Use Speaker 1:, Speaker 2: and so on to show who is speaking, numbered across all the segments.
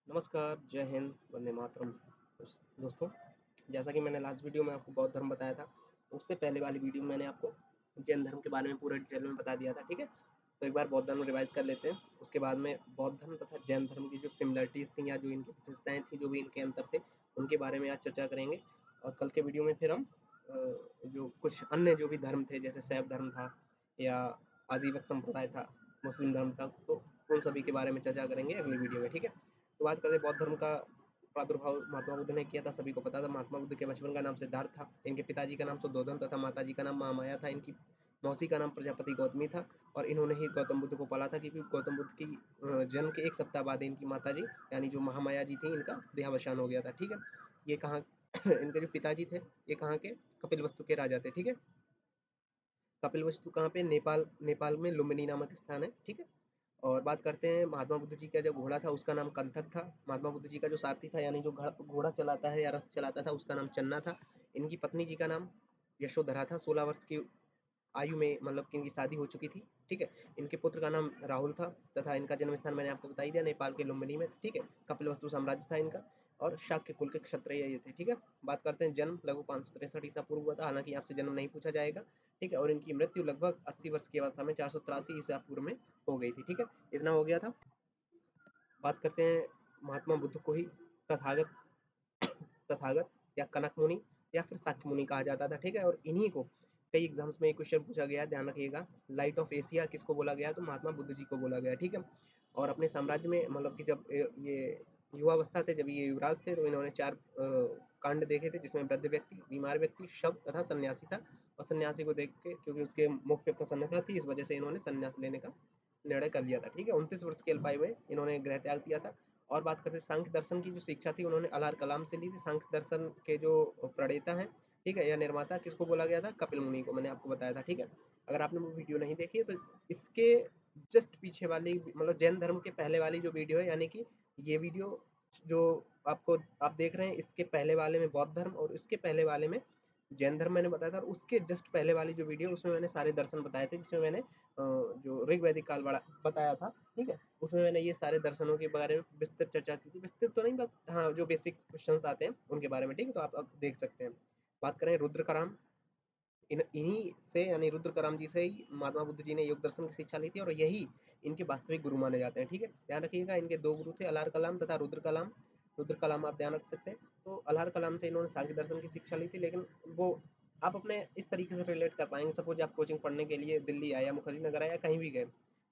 Speaker 1: नमस्कार, जय हिंद, वंदे मातरम। दोस्तों, जैसा कि मैंने लास्ट वीडियो में आपको बौद्ध धर्म बताया था, उससे पहले वाली वीडियो में मैंने आपको जैन धर्म के बारे में पूरे डिटेल में बता दिया था, ठीक है? तो एक बार बौद्ध धर्म रिवाइज़ कर लेते हैं, उसके बाद में बौद्ध धर्म तथा जैन धर्म की जो सिमिलरिटीज़ थी या जो इनकी विशेषताएँ थी, जो भी इनके अंतर थे, उनके बारे में आज चर्चा करेंगे। और कल के वीडियो में फिर हम जो कुछ अन्य जो भी धर्म थे, जैसे शैव धर्म था या आजीवक संप्रदाय था, मुस्लिम धर्म था, तो उन सभी के बारे में चर्चा करेंगे अगली वीडियो में, ठीक है? तो बात करें बौद्ध धर्म का प्रादुर्भाव महात्मा बुद्ध ने किया था, सभी को पता था। महात्मा बुद्ध के बचपन का नाम सिद्धार्थ था, इनके पिताजी का नाम सुद्धोधन तथा माताजी का नाम महामाया था, इनकी मौसी का नाम प्रजापति गौतमी था और इन्होंने ही गौतम बुद्ध को पाला था, क्योंकि गौतम बुद्ध की जन्म के एक सप्ताह बाद इनकी माताजी यानी जो महामाया जी थी, इनका देहावसान हो गया था, ठीक है? ये कहाँ इनके जो पिताजी थे, ये कहाँ के कपिल वस्तु के राजा थे, ठीक है? कपिल वस्तु कहाँ पे? नेपाल नेपाल में लुम्बिनी नामक स्थान है, ठीक है? और बात करते हैं महात्मा बुद्ध जी का जो घोड़ा था उसका नाम कंथक था। महात्मा बुद्ध जी का जो सारथी था यानी जो घोड़ा चलाता है या रथ चलाता था उसका नाम चन्ना था। इनकी पत्नी जी का नाम यशोधरा था। 16 वर्ष की आयु में मतलब कि इनकी शादी हो चुकी थी, ठीक है? इनके पुत्र का नाम राहुल था तथा इनका जन्म स्थान मैंने आपको बता ही दिया, नेपाल के लुम्बिनी में, ठीक है? कपिलवस्तु साम्राज्य था इनका और शाक्य कुल के क्षत्रिय ये थे, ठीक है? बात करते हैं जन्म लगभग 563 ईसा पूर्व हुआ था, हालांकि आपसे जन्म नहीं पूछा जाएगा, ठीक है? और इनकी मृत्यु लगभग 80 वर्ष की अवस्था में 483 ईसा पूर्व में हो गई थी, ठीक है? इतना हो गया था। बात करते हैं महात्मा बुद्ध को ही तथागत तथागत या कनक मुनि या फिर शाक्य मुनि कहा जाता था, ठीक है? और इन्हीं को कई एग्जाम्स में एक क्वेश्चन पूछा गया, ध्यान रखिएगा। लाइट ऑफ एशिया किसको बोला गया? तो महात्मा बुद्ध जी को बोला गया, ठीक है? और अपने साम्राज्य में मतलब कि जब ये युवावस्था थे, जब ये युवराज थे, तो इन्होंने 4 कांड देखे थे, जिसमें वृद्ध व्यक्ति, बीमार व्यक्ति, शव तथा सन्यासी था। और सन्यासी को देख के क्योंकि उसके मुख पे प्रसन्नता थी, इस वजह से इन्होंने सन्यास लेने का निर्णय कर लिया था, ठीक है? 29 वर्ष की अल्पायु में इन्होंने गृह त्याग किया था। और बात करते हैं सांख्य दर्शन की जो शिक्षा थी, उन्होंने अलार कलाम से ली थी। सांख्य दर्शन के जो प्रणेता हैं, ठीक है, या निर्माता किसको बोला गया था? कपिल मुनि को, मैंने आपको बताया था, ठीक है? अगर आपने वो वीडियो नहीं देखी है तो इसके जस्ट पीछे वाली मतलब जैन धर्म के पहले वाली जो वीडियो है, यानी कि ये वीडियो जो आपको आप देख रहे हैं, इसके पहले वाले में बौद्ध धर्म और इसके पहले वाले में जैन धर्म मैंने बताया था, और उसके जस्ट पहले वाली जो वीडियो उसमें मैंने सारे दर्शन बताए थे, जिसमें मैंने जो ऋग्वैदिक काल बताया था, ठीक है? उसमें मैंने ये सारे दर्शनों के बारे में विस्तृत चर्चा की थी, विस्तृत तो नहीं, बस हाँ, जो बेसिक क्वेश्चंस आते हैं उनके बारे में, ठीक है? तो आप अब देख सकते हैं। बात करें रुद्र कराम, इन्हीं से यानी रुद्र कराम जी से ही महात्मा बुद्ध जी ने योग दर्शन की शिक्षा ली थी और यही इनके वास्तविक गुरु माने जाते हैं, ठीक है? ध्यान रखिएगा, इनके दो गुरु थे, अलार कलाम तथा रुद्र कलाम। रुद्र कलाम आप ध्यान रख सकते हैं। तो अलार कलाम से इन्होंने सांख्य दर्शन की शिक्षा ली थी, लेकिन वो आप अपने इस तरीके से रिलेट कर पाएंगे। सपोज आप कोचिंग पढ़ने के लिए दिल्ली आए या मुखर्जी नगर आए या कहीं भी गए,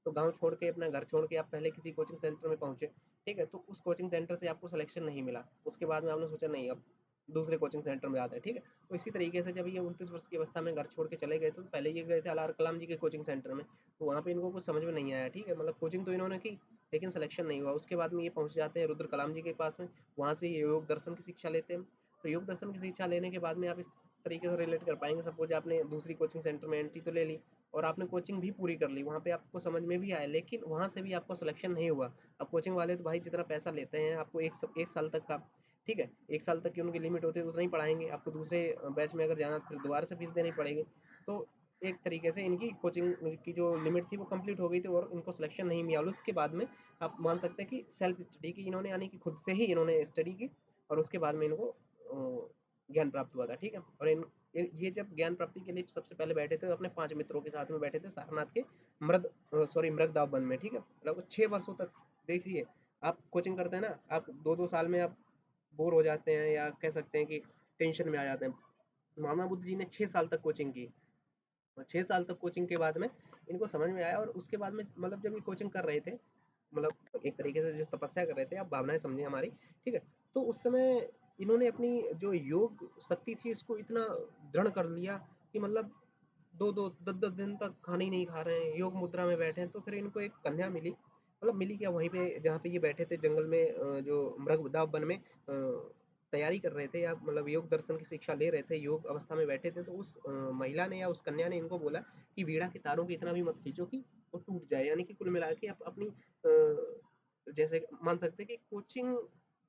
Speaker 1: तो गांव छोड़ के अपना घर छोड़ के आप पहले किसी कोचिंग सेंटर में पहुंचे, ठीक है? तो उस कोचिंग सेंटर से आपको सिलेक्शन नहीं मिला, उसके बाद में आपने सोचा नहीं, अब दूसरे कोचिंग सेंटर में जाते हैं, ठीक है? तो इसी तरीके से जब ये 29 वर्ष की अवस्था में घर छोड़ के चले गए, तो पहले ये गए थे अलार कलाम जी के कोचिंग सेंटर में, तो वहाँ पे इनको कुछ समझ में नहीं आया, ठीक है? मतलब कोचिंग तो इन्होंने की, लेकिन सिलेक्शन नहीं हुआ। उसके बाद में ये पहुँच जाते हैं रुद्र कलाम जी के पास में, वहाँ से ये योग दर्शन की शिक्षा लेते हैं। तो योग दर्शन की शिक्षा लेने के बाद में आप इस तरीके से रिलेट कर पाएंगे। सपोज आपने दूसरी कोचिंग सेंटर में एंट्री तो ले ली और आपने कोचिंग भी पूरी कर ली, वहाँ पे आपको समझ में भी आया, लेकिन वहाँ से भी आपको सिलेक्शन नहीं हुआ। अब कोचिंग वाले तो भाई जितना पैसा लेते हैं आपको एक साल तक का, ठीक है? 1 साल तक की उनकी लिमिट होती है, उतना ही पढ़ाएँगे। आपको दूसरे बैच में अगर जाना तो फिर दोबारा से फीस देनी पड़ेगी। तो एक तरीके से इनकी कोचिंग की जो लिमिट थी वो कंप्लीट हो गई थी और इनको सिलेक्शन नहीं मिला। और उसके बाद में आप मान सकते हैं कि सेल्फ स्टडी की इन्होंने, यानी कि खुद से ही इन्होंने स्टडी की और उसके बाद में इनको ज्ञान प्राप्त हुआ था, ठीक है? और ये जब ज्ञान प्राप्ति के लिए सबसे पहले बैठे थे, तो अपने 5 मित्रों के साथ में बैठे थे सारनाथ के मृगदाव वन में, ठीक है? लगभग 6 वर्षों तक देखिए, आप कोचिंग करते हैं ना, आप 2-2 साल में आप बोर हो जाते हैं या कह सकते हैं कि टेंशन में आ जाते हैं। महात्मा बुद्ध जी ने 6 साल तक कोचिंग की और 6 साल तक कोचिंग के बाद में इनको समझ में आया और उसके बाद में मतलब जब ये कोचिंग कर रहे थे, मतलब एक तरीके से जो तपस्या कर रहे थे, आप भावनाएँ समझिए हमारी, ठीक है? तो उस समय इन्होंने अपनी जो योग शक्ति थी इसको इतना दृढ़ कर लिया कि मतलब 2-2 10-10 दिन तक खाना ही नहीं खा रहे हैं, योग मुद्रा में बैठे हैं। तो फिर इनको एक कन्या मिली, मतलब मिली क्या, वहीं पे जहाँ पे ये बैठे थे जंगल में, जो मृगदाव वन में तैयारी कर रहे थे या मतलब योग दर्शन की शिक्षा ले रहे थे, योग अवस्था में बैठे थे, तो उस महिला ने या उस कन्या ने इनको बोला कि वीणा के तारों को इतना भी मत खींचो कि वो टूट जाए। यानी कि कुल मिला के आप अपनी जैसे मान सकते हैं कि कोचिंग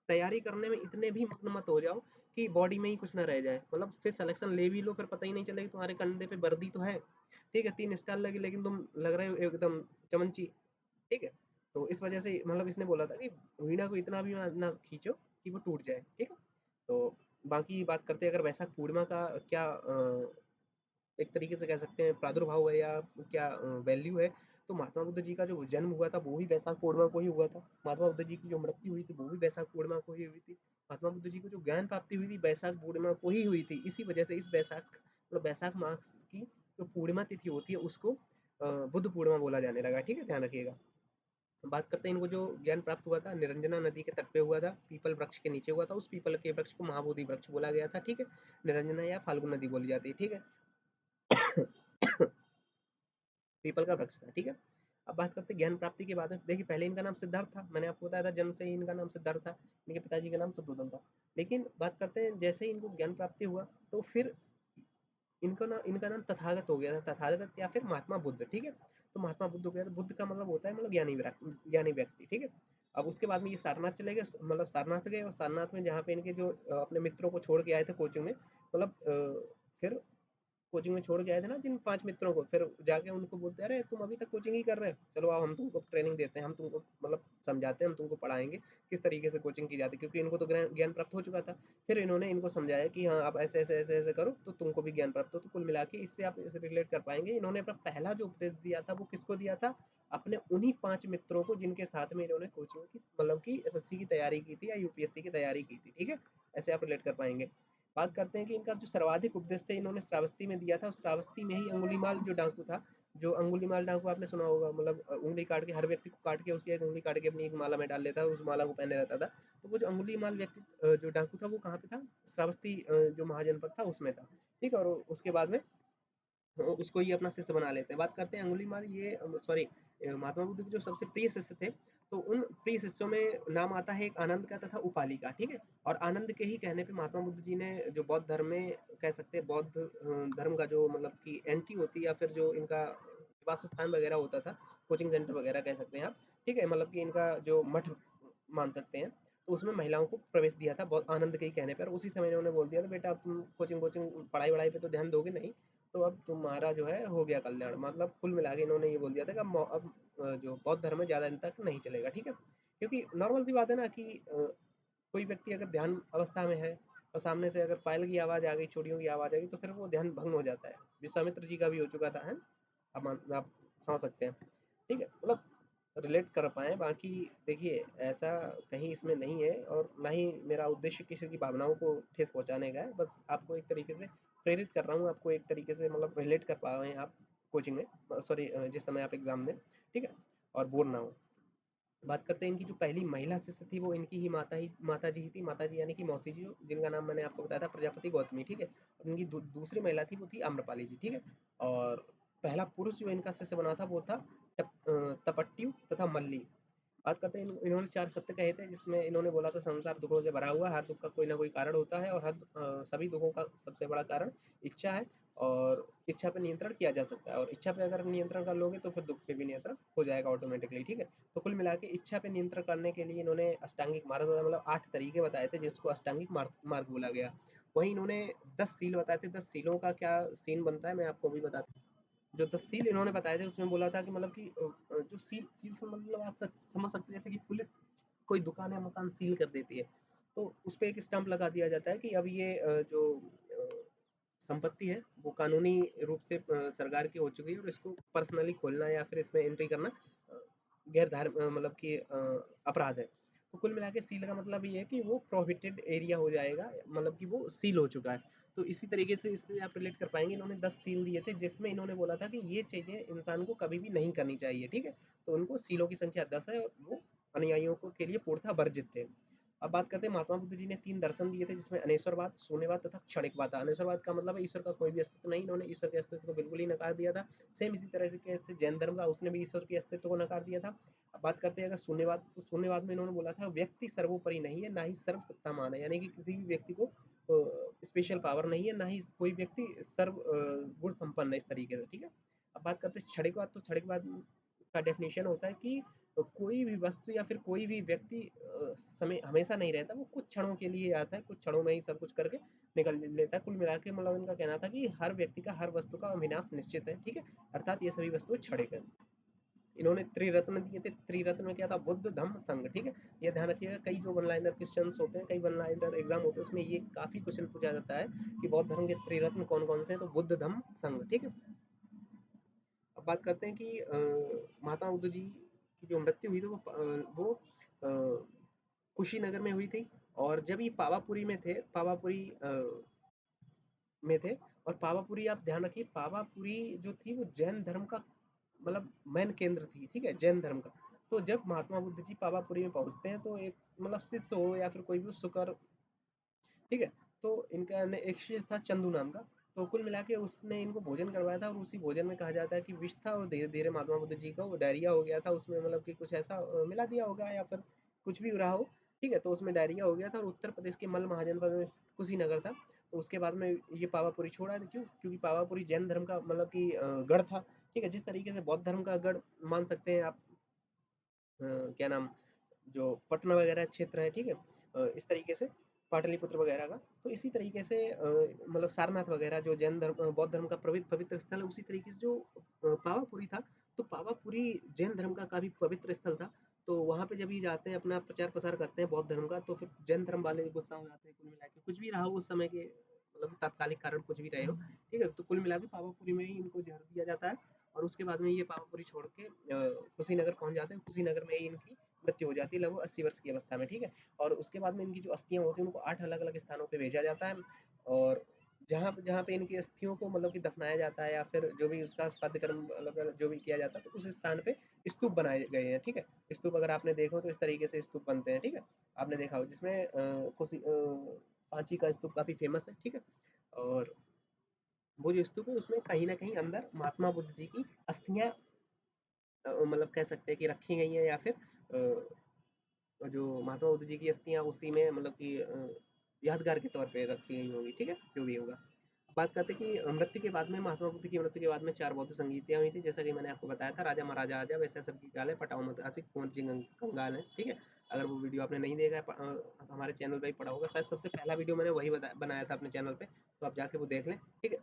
Speaker 1: तैयारी करने में इतने भी मग्न मत हो जाओ कि बॉडी में ही कुछ ना रह जाए। मतलब फिर सिलेक्शन ले भी लो, फिर पता ही नहीं चले कि तुम्हारे कंधे पे वर्दी तो है, ठीक है, 3 स्टार लगे लेकिन तुम लग रहे हो एकदम चमन-ची, ठीक है? तो इस वजह से मतलब इसने बोला था कि वीणा को इतना भी ना खींचो कि वो टूट जाए, ठीक है। तो बाकी बात करते हैं अगर वैशाख पूर्णिमा का क्या एक तरीके से कह सकते हैं प्रादुर्भाव है या क्या वैल्यू है, तो महात्मा बुद्ध जी का जो जन्म हुआ था वो भी वैशाख पूर्णिमा को ही हुआ था। महात्मा बुद्ध जी की जो मृत्यु हुई थी वो भी वैशाख पूर्णिमा को ही हुई थी। महात्मा बुद्ध जी को जो ज्ञान प्राप्ति हुई थी वैशाख पूर्णिमा को ही हुई थी। इसी वजह से इस वैशाख मतलब वैशाख मास की जो पूर्णिमा तिथि होती है उसको बुद्ध पूर्णिमा बोला जाने लगा, ठीक है, ध्यान रखिएगा। बात करते हैं इनको जो ज्ञान प्राप्त हुआ था निरंजना नदी के तट पे हुआ था, पीपल वृक्ष के नीचे हुआ था, उस पीपल के वृक्ष को महाबोधि वृक्ष बोला गया था, ठीक है। निरंजना या फाल्गुन नदी बोली जाती है, ठीक है। पीपल का वृक्ष था, ठीक है। अब बात करते हैं ज्ञान प्राप्ति के बाद में। देखिए पहले इनका नाम सिद्धार्थ था, मैंने आपको बताया था जन्म से ही इनका नाम सिद्धार्थ था, इनके पिताजी का नाम शुद्धोधन था। लेकिन बात करते हैं जैसे ही इनको ज्ञान प्राप्ति हुआ तो फिर इनका नाम तथागत हो गया था, तथागत या फिर महात्मा बुद्ध, ठीक है। तो महात्मा बुद्ध हो गया, तो बुद्ध का मतलब होता है मतलब ज्ञानी व्यक्ति, ठीक है। अब उसके बाद में ये सारनाथ चले गए, मतलब सारनाथ गए, और सारनाथ में जहाँ पे इनके जो अपने मित्रों को छोड़ के आए थे कोचिंग में, मतलब फिर कोचिंग में छोड़ के आए थे ना जिन 5 मित्रों को, फिर जाके उनको बोलते हैं, "अरे! तुम अभी तक कोचिंग ही कर रहे हो, चलो आओ हम तुमको ट्रेनिंग देते हैं, हम तुमको मतलब समझाते हैं, हम तुमको पढ़ाएँगे, किस तरीके से कोचिंग की जाती है।" क्योंकि इनको तो ज्ञान प्राप्त हो चुका था। फिर इन्होंने इनको समझाया कि हाँ, आप ऐसे-ऐसे, ऐसे-ऐसे करो तो तुमको भी ज्ञान प्राप्त हो। तो कुल मिला के इससे आप इसे रिलेट कर पाएँगे। इन्होंने अपना पहला जो उपदेश दिया था वो किसको दिया था? अपने उन्हीं 5 मित्रों को जिनके साथ में इन्होंने कोचिंग की मतलब कि एसएससी की तैयारी की थी या यूपीएससी की तैयारी की थी, ठीक है? ऐसे आप रिलेट कर पाएँगे। बात करते हैं कि इनका जो सर्वाधिक उपदेश थे इन्होंने श्रावस्ती में दिया था, और श्रावस्ती में ही अंगुलीमाल जो डाकू था, जो अंगुलीमाल डाकू आपने सुना होगा, मतलब उंगली काट के हर व्यक्ति को काट के उसकी एक उंगली काट के अपनी एक माला में डाल लेता है, उस माला को पहने रहता था। तो वो जो अंगुलीमाल व्यक्ति जो डाकू था वो कहाँ पे था? श्रावस्ती जो महाजनपद था उसमें था, ठीक है। और उसके बाद में उसको ही अपना शिष्य बना लेते हैं। बात करते हैं अंगुलीमाल, ये सॉरी महात्मा बुद्ध के जो सबसे प्रिय शिष्य थे, तो उन प्रिय शिष्यों में नाम आता है एक आनंद का तथा उपाली का, ठीक है। और आनंद के ही कहने पे महात्मा बुद्ध जी ने जो बौद्ध धर्म में कह सकते हैं बौद्ध धर्म का जो मतलब कि एंट्री होती या फिर जो इनका निवास स्थान वगैरह होता था, कोचिंग सेंटर वगैरह कह सकते हैं आप, ठीक है, मतलब कि इनका जो मठ मान सकते हैं, तो उसमें महिलाओं को प्रवेश दिया था बहुत आनंद के ही कहने पर। उसी समय इन्होंने बोल दिया था बेटा अब तुम कोचिंग कोचिंग पढ़ाई वढ़ाई पे तो ध्यान दोगे नहीं, तो अब तुम्हारा जो है हो गया कल्याण। मतलब कुल मिला के इन्होंने ये बोल दिया था कि अब जो बौद्ध धर्म है ज़्यादा दिन तक नहीं चलेगा, ठीक है। क्योंकि नॉर्मल सी बात है ना कि कोई व्यक्ति अगर ध्यान अवस्था में है और सामने से अगर पायल की आवाज़ आ गई, चूड़ियों की आवाज़ आ गई, तो फिर वो ध्यान भंग हो जाता है। विश्वामित्र जी का भी हो चुका था, है? आप समझ सकते हैं, ठीक है। मतलब रिलेट कर पाएँ, बाकी देखिए ऐसा कहीं इसमें नहीं है और ना ही मेरा उद्देश्य किसी की भावनाओं को ठेस पहुँचाने का है। बस आपको एक तरीके से प्रेरित कर रहा हूँ, आपको एक तरीके से मतलब रिलेट कर पाएँ आप कोचिंग में, सॉरी जिस समय आप एग्ज़ाम दें, ठीक है? और बोर ना हो। बात करते हैं इनकी जो पहली महिला शिष्य थी वो इनकी ही माताजी ही थी। माताजी यानी कि मौसी जी, जिनका नाम मैंने आपको बताया था प्रजापति गौतमी, ठीक है? और इनकी दूसरी महिला थी वो थी आम्रपाली जी, ठीक है? और पहला पुरुष जो इनका शिष्य बना था वो था तपट्टू तथा मल्ली। बात करते हैं इन्होंने 4 सत्य कहे थे जिसमें इन्होंने बोला था संसार दुखों से भरा हुआ है, हर दुख का कोई ना कोई कारण होता है और सभी दुखों का सबसे बड़ा कारण इच्छा है, और इच्छा पे नियंत्रण किया जा सकता है, और इच्छा पे अगर नियंत्रण कर लोगे तो फिर दुख पे भी नियंत्रण हो जाएगा ऑटोमेटिकली, ठीक है। तो कुल मिला के इच्छा पे नियंत्रण करने के लिए इन्होंने अष्टांगिक मार्ग मतलब 8 तरीके बताए थे जिसको अष्टांगिक मार्ग बोला गया। वहीं इन्होंने 10 सील बताए थे। 10 सीलों का क्या सीन बनता है मैं आपको अभी बताता हूँ। जो 10 सील इन्होंने बताए थे उसमें बोला था कि मतलब कि जो सील सील से मतलब आप समझ सकते हैं जैसे कि पुलिस कोई दुकान या मकान सील कर देती है, तो उस पे एक स्टंप लगा दिया जाता है कि अब ये जो संपत्ति है वो कानूनी रूप से सरकार की हो चुकी है और इसको पर्सनली खोलना या फिर इसमें एंट्री करना मतलब कि अपराध है। तो कुल मिला के सील का मतलब ये है कि वो प्रोहिबिटेड एरिया हो जाएगा, मतलब कि वो सील हो चुका है। तो इसी तरीके से इससे आप रिलेट कर पाएँगे, इन्होंने 10 सील दिए थे जिसमें इन्होंने बोला था कि ये चीज़ें इंसान को कभी भी नहीं करनी चाहिए, ठीक है? तो उनको सीलों की संख्या 10 है और वो अनुयायियों को के लिए पूर्णतः वर्जित थे। अब बात करते हैं महात्मा बुद्ध जी ने 3 दर्शन दिए थे जिसमें अनेश्वरवाद, शून्यवाद तथा क्षणिकवाद था। अनेश्वरवाद का मतलब है ईश्वर का कोई भी अस्तित्व नहीं, इन्होंने ईश्वर के अस्तित्व को बिल्कुल ही नकार दिया था। सेम इसी तरह से कैसे जैन धर्म था उसने भी ईश्वर के अस्तित्व को नकार दिया था। अब बात करते हैं अगर शून्यवाद, तो शून्यवाद में इन्होंने बोला था व्यक्ति सर्वोपरि नहीं है, ना ही सर्वसत्तामान है, यानी कि किसी भी व्यक्ति को स्पेशल पावर नहीं है, ना ही कोई व्यक्ति सर्व गुण संपन्न है इस तरीके से, ठीक है। अब बात करते हैं क्षणिकवाद, तो क्षणिकवाद का डेफिनेशन होता है कि कोई भी वस्तु या फिर कोई भी व्यक्ति समय हमेशा नहीं रहता, वो कुछ क्षणों के लिए आता है, कुछ क्षणों में ही सब कुछ करके निकल लेता है। कुल मिला के मतलब इनका कहना था कि हर व्यक्ति का हर वस्तु का विनाश निश्चित है, ठीक है, अर्थात ये सभी वस्तुएं क्षणिक है। इन्होंने त्रिरत्न दिए थे। त्रिरत्न में क्या था, बुद्ध धम्म संघ, ठीक है। ये ध्यान रखिएगा, कई जो वन लाइनर क्वेश्चंस होते हैं, कई वन लाइनर एग्जाम होते हैं, उसमें ये काफी क्वेश्चन पूछा जाता है कि बौद्ध धर्म के त्रिरत्न कौन कौन से हैं, तो बुद्ध धम्म संघ, ठीक है। अब बात करते हैं कि महात्मा बुद्ध जी की जो मृत्यु हुई थी वो कुशीनगर में हुई थी। और जब ये पावापुरी में थे, पावापुरी में थे, और पावापुरी आप ध्यान रखिए, पावापुरी जो थी वो जैन धर्म का मतलब मेन केंद्र थी, ठीक है, जैन धर्म का। तो जब महात्मा बुद्ध जी पावापुरी में पहुंचते हैं, तो एक मतलब शिष्य हो या फिर कोई भी शुकर, ठीक है, तो इनका एक शिष्य था चंदू नाम का। तो कुल मिला के उसने इनको भोजन करवाया था, और उसी भोजन में कहा जाता है कि विष था, और धीरे धीरे महात्मा बुद्ध जी का वो डायरिया हो गया था उसमें, मतलब कि कुछ ऐसा मिला दिया होगा या फिर कुछ भी रहा हो, ठीक है। तो उसमें डायरिया हो गया था, और उत्तर प्रदेश के मल महाजनपद में कुशीनगर था। तो उसके बाद में ये पावापुरी छोड़ा, क्यों, क्योंकि पावापुरी जैन धर्म का मतलब कि गढ़ था, ठीक है। जिस तरीके से बौद्ध धर्म का गढ़ मान सकते हैं आप, क्या नाम, जो पटना वगैरह क्षेत्र है, ठीक है, इस तरीके से पाटलिपुत्र वगैरह का। तो इसी तरीके से मतलब सारनाथ वगैरह जो जैन धर्म बौद्ध धर्म का पवित्र स्थल है, उसी तरीके से जो पावापुरी था, तो पावापुरी जैन धर्म का काफी पवित्र स्थल था। तो वहां पे जब ये जाते हैं, अपना प्रचार प्रसार करते हैं बौद्ध धर्म का, तो फिर जैन धर्म वाले गुस्सा हो जाते हैं। कुल मिला के कुछ भी रहा हो उस समय के, मतलब तात्कालिक कारण कुछ भी रहे हो, ठीक है, तो कुल मिला के पावापुरी में ही इनको जहर दिया जाता है। और उसके बाद में ये पावापुरी छोड़ के कुशीनगर पहुंच जाते हैं। कुशीनगर में ही इनकी मृत्यु हो जाती है लगभग 80 वर्ष की अवस्था में, ठीक है। और उसके बाद में इनकी जो अस्थियां होती हैं, उनको 8 अलग अलग स्थानों पे भेजा जाता है। और जहाँ जहाँ पे इनकी अस्थियों को मतलब कि दफनाया जाता है, या फिर जो भी उसका श्राद्ध कर्म अलग अलग जो भी किया जाता है, तो उस स्थान पे स्तूप बनाए गए हैं, ठीक है। स्तूप अगर आपने देखो तो इस तरीके से स्तूप बनते हैं, ठीक है, आपने देखा हो, जिसमें सांची का स्तूप काफी फेमस है, ठीक है। और वो जो स्तूप है, उसमें कहीं ना कहीं अंदर महात्मा बुद्ध जी की अस्थियां मतलब कह सकते हैं कि रखी गई हैं, या फिर जो महात्मा बुद्ध जी की अस्थियां उसी में मतलब कि यादगार के तौर पे रखी गई होंगी, ठीक है, जो भी होगा। बात करते हैं कि मृत्यु के बाद में, महात्मा बुद्ध की मृत्यु के बाद में 4 बौद्ध संगीतियाँ हुई थी, जैसा कि मैंने आपको बताया था, राजा महाराजा आजा, वैसे सबकी गाल है, पटाओ मत आसिक, कुंवर जी कंगाल है, ठीक है। अगर वो वीडियो आपने नहीं देखा है, तो हमारे चैनल पे ही पड़ा होगा, शायद सबसे पहला वीडियो मैंने वही बनाया था अपने चैनल पे, तो आप जाके वो देख लें, ठीक है।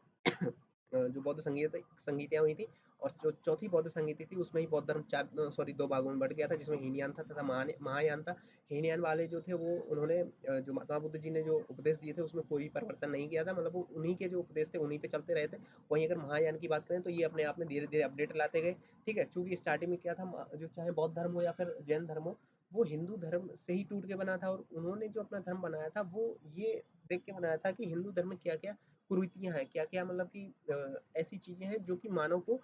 Speaker 1: जो बौद्ध संगीतियाँ हुई थी, और जो चौथी बौद्ध संगीति थी, उसमें ही बौद्ध धर्म चार सॉरी 2 भागों में बँट गया था, जिसमें हीनयान था तथा महायान था। हीनयान वाले जो थे वो उन्होंने जो महात्मा बुद्ध जी ने जो उपदेश दिए थे, उसमें कोई परिवर्तन नहीं किया था, मतलब वो उन्हीं के जो उपदेश थे उन्हीं पे चलते रहे थे। वहीं अगर महायान की बात करें, तो ये अपने आप में धीरे धीरे अपडेट लाते गए, ठीक है। चूंकि स्टार्टिंग में क्या था, जो चाहे बौद्ध धर्म हो या फिर जैन धर्म हो, वो हिंदू धर्म से ही टूट के बना था, और उन्होंने जो अपना धर्म बनाया था, वो ये देख के बनाया था कि हिंदू धर्म में क्या क्या कुरीतियां हैं, क्या क्या मतलब कि ऐसी चीजें हैं जो कि मानव को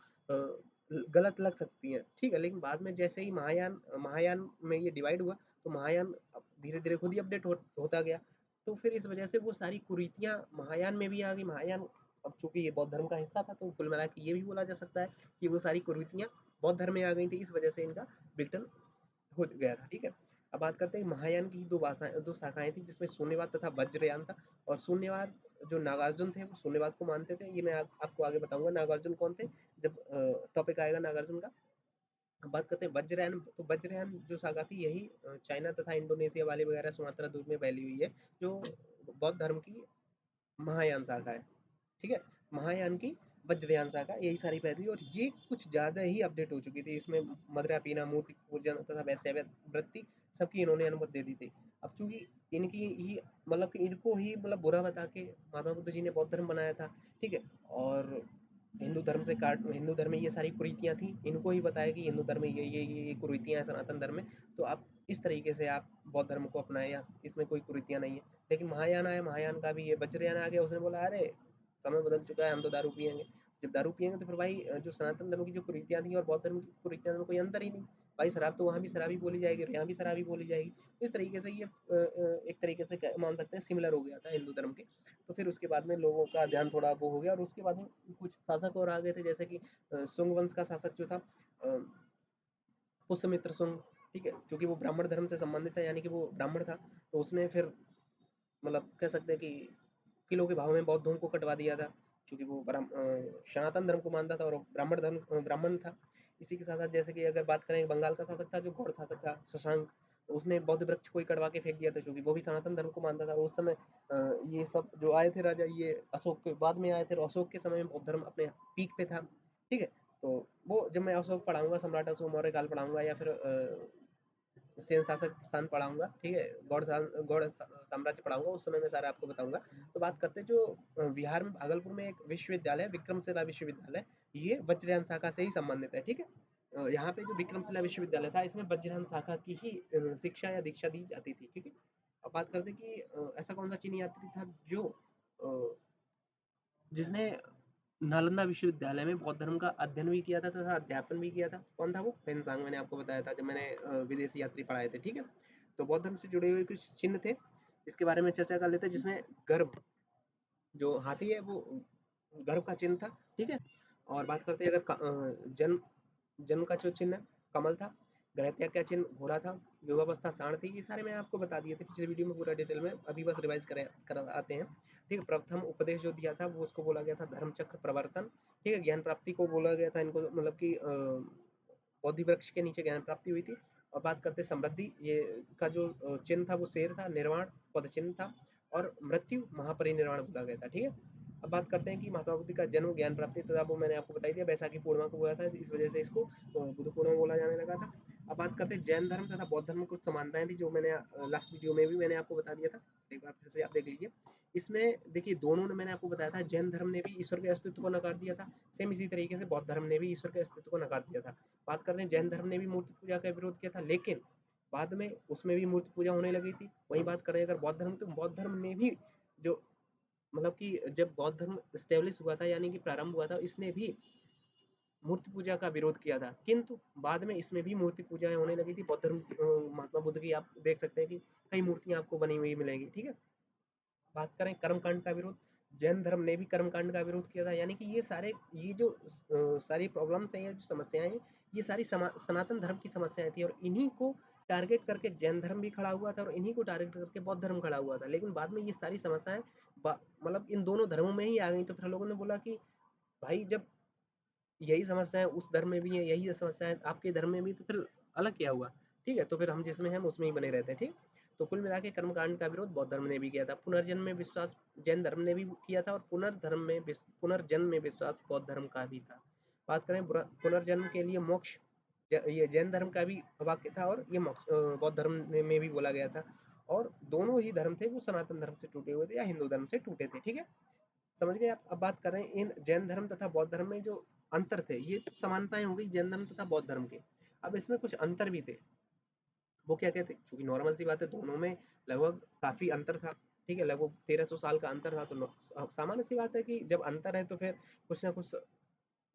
Speaker 1: गलत लग सकती हैं, ठीक है। लेकिन बाद में जैसे ही महायान महायान में ये डिवाइड हुआ, तो महायान धीरे धीरे खुद ही अपडेट होता गया। तो फिर इस वजह से वो सारी कुरीतियां महायान में भी आ गई। महायान अब चूंकि ये बौद्ध धर्म का हिस्सा था, तो कुल मिला के ये भी बोला जा सकता है कि वो सारी कुरीतियां बौद्ध धर्म में आ गई थी, इस वजह से इनका विघटन हो गया था, ठीक है। अब बात करते हैं महायान की दो शाखाएं थी, जिसमें शून्यवाद तथा वज्रयान था। और शून्यवाद जो नागार्जुन थे, वो शून्यवाद को मानते थे, ये मैं आपको आगे बताऊंगा नागार्जुन कौन थे, जब टॉपिक आएगा नागार्जुन का। अब बात करते हैं वज्रयान, तो वज्रयान जो शाखा थी, यही चाइना तथा इंडोनेशिया वाले वगैरह सुमात्रा द्वीप में फैली हुई है, जो बौद्ध धर्म की महायान शाखा है, ठीक है। महायान की वज्रयान शाखा यही सारी फैली, और ये कुछ ज़्यादा ही अपडेट हो चुकी थी। इसमें मदिरा पीना, मूर्ति पूजन तथा वैश्य वृत्ति सबकी इन्होंने अनुमति दे दी थी। अब चूंकि इनकी ही मतलब कि इनको ही मतलब बुरा बता के महात्मा बुद्ध जी ने बौद्ध धर्म बनाया था, ठीक है। और हिंदू धर्म से काट हिंदू धर्म में ये सारी कुरीतियाँ थी, इनको ही बताया कि हिंदू धर्म में ये कुरीतियाँ हैं सनातन धर्म में, तो आप इस तरीके से आप बौद्ध धर्म को अपनाएं, या इसमें कोई कुरीतियाँ नहीं है। लेकिन महायान आया, महायान का भी ये वज्रयान आ गया, उसने बोला अरे समय बदल चुका है, हम तो दारू पियेंगे। जब दारू पियेंगे तो फिर भाई जो सनातन धर्म की जो कुरीतियाँ थी और बौद्ध धर्म की कुरीतियाँ में कोई अंतर ही नहीं। भाई शराब तो वहाँ भी शराबी बोली जाएगी और यहाँ भी शराबी बोली जाएगी। तो इस तरीके से ये एक तरीके से मान सकते हैं सिमिलर हो गया था हिंदू धर्म के। तो फिर उसके बाद में लोगों का ध्यान थोड़ा वो हो गया, और उसके बाद में कुछ शासक और आ गए थे, जैसे कि सुंग वंश का शासक जो था पुष्यमित्र सुंग, ठीक है, क्योंकि वो ब्राह्मण धर्म से संबंधित है, यानी कि वो ब्राह्मण था। तो उसने फिर मतलब कह सकते हैं कि किलो के भाव में बौद्धों को कटवा दिया था, क्योंकि वो सनातन धर्म को मानता था और ब्राह्मण धर्म ब्राह्मण था। इसी के साथ साथ जैसे कि अगर बात करें, बंगाल का शासक था जो गौड़ शासक था शशांक, तो उसने बौद्ध वृक्ष को ही कटवा के फेंक दिया था, क्योंकि वो भी सनातन धर्म को मानता था। और उस समय ये सब जो आए थे राजा, ये अशोक के बाद में आए थे, और अशोक के समय में बौद्ध धर्म अपने पीक पे था, ठीक है। तो वो जब मैं अशोक पढ़ाऊँगा, सम्राट अशोक मौर्य काल पढ़ाऊँगा या फिर सेन शासक सान पढ़ाऊँगा, ठीक है? गौड़ साम्राज्य पढ़ाऊँगा, उस समय मैं सारा आपको बताऊँगा। तो बात करते हैं जो बिहार में भागलपुर में एक विश्वविद्यालय है, विक्रमशिला विश्वविद्यालय, ये वज्रयान शाखा से ही संबंधित है, ठीक है? यहाँ पे जो विक्रमशिला विश्वविद्यालय था, इसमें वज्रयान शाखा की ही शिक्षा या दीक्षा दी जाती थी, ठीक है? अब बात करते हैं कि ऐसा कौन-सा चीनी यात्री था जो अ, जिसने नालंदा विश्वविद्यालय में बौद्ध धर्म का अध्ययन भी किया था तथा अध्यापन भी किया था। कौन था वो? पेनसांग, मैंने आपको बताया था जब मैंने विदेशी यात्री पढ़ाए थे, ठीक है? तो बौद्ध धर्म से जुड़े हुए कुछ चिन्ह थे, इसके बारे में चर्चा कर लेते हैं, जिसमें गर्भ, जो हाथी है वो गर्भ का चिन्ह था, ठीक है? और बात करते हैं अगर जन्म जन्म का जो चिन्ह है कमल था, ग्रह त्याग का चिन्ह घोड़ा था, युवावस्था साढ़ थी, ये सारे मैं आपको बता दिए थे पिछले वीडियो में पूरा डिटेल में, अभी बस रिवाइज कराते हैं, ठीक है? प्रथम उपदेश जो दिया था वो उसको बोला गया था धर्म चक्र प्रवर्तन, ठीक है? ज्ञान प्राप्ति को बोला गया था इनको, मतलब कि बोधि वृक्ष के नीचे ज्ञान प्राप्ति हुई थी। और बात करते हैं समृद्धि, ये का जो चिन्ह था वो शेर था, निर्वाण पद चिन्ह था, और मृत्यु महापरिनिर्वाण बोला गया था, ठीक है? अब बात करते हैं कि महात्मा बुद्ध का जन्म ज्ञान प्राप्ति तथा वो मैंने आपको बताई दिया बैसाखी पूर्णिमा को हुआ था, इस वजह से इसको बुद्ध पूर्णिमा बोला जाने लगा था। अब बात करते हैं जैन धर्म तथा बौद्ध धर्म में कुछ समानताएं थी जो मैंने लास्ट वीडियो में भी मैंने आपको बता दिया था, एक बार फिर से आप देख लीजिए। इसमें देखिए दोनों ने, मैंने आपको बताया था, जैन धर्म ने भी ईश्वर के अस्तित्व को नकार दिया था, सेम इसी तरीके से बौद्ध धर्म ने भी ईश्वर के अस्तित्व को नकार दिया था। बात करते हैं जैन धर्म ने भी मूर्ति पूजा का विरोध किया था, लेकिन बाद में उसमें भी मूर्ति पूजा होने लगी थी। वहीं बात करें अगर बौद्ध धर्म, तो बौद्ध धर्म ने भी जो, मतलब कि जब बौद्ध धर्म स्टेब्लिश हुआ था, यानी कि प्रारंभ हुआ था, इसने भी मूर्ति पूजा का विरोध किया था, किंतु बाद में इसमें भी मूर्ति पूजा होने लगी थी। बौद्ध धर्म महात्मा बुद्ध की आप देख सकते हैं कि कई मूर्तियां आपको बनी हुई मिलेंगी, ठीक है? बात करें कर्मकांड का विरोध, जैन धर्म ने भी कर्मकांड का विरोध किया था, यानी कि ये सारे, ये जो सारी प्रॉब्लम्स हैं, ये जो समस्याएं हैं, ये सारी सनातन धर्म की समस्याएं थी, और इन्हीं को टारगेट करके जैन धर्म भी खड़ा हुआ था, और इन्हीं को टारगेट करके बौद्ध धर्म खड़ा हुआ था। लेकिन बाद में ये सारी समस्याएं मतलब इन दोनों धर्मों में ही आ गई, तो फिर लोगों ने बोला कि भाई जब यही समस्या है उस धर्म में भी है, यही समस्या है आपके धर्म में भी, तो फिर अलग क्या हुआ? ठीक है, तो फिर हम जिसमें हैं हम उसमें ही बने रहते हैं, ठीक। तो कुल मिला के कर्मकांड का विरोध बौद्ध धर्म ने भी किया था, पुनर्जन्म में विश्वास जैन धर्म ने भी किया था, और पुनर्जन्म में विश्वास बौद्ध धर्म का भी था। बात करें पुनर्जन्म के लिए मोक्ष, ये जैन धर्म का भी वाक्य था, और ये मोक्ष बौद्ध धर्म में भी बोला गया था। और दोनों ही धर्म थे वो सनातन धर्म से टूटे हुए थे या हिंदू धर्म से टूटे थे, ठीक है? समझ गए आप? अब बात कर रहे हैं इन जैन धर्म तथा बौद्ध धर्म में जो अंतर थे, ये तो समानताएं हो गई जैन धर्म तथा बौद्ध धर्म के। अब इसमें कुछ अंतर भी थे, वो क्या क्या थे? चूंकि नॉर्मल सी बात है, दोनों में लगभग काफी अंतर था, ठीक है? लगभग 1300 साल का अंतर था, तो सामान्य सी बात है कि जब अंतर है तो फिर कुछ ना कुछ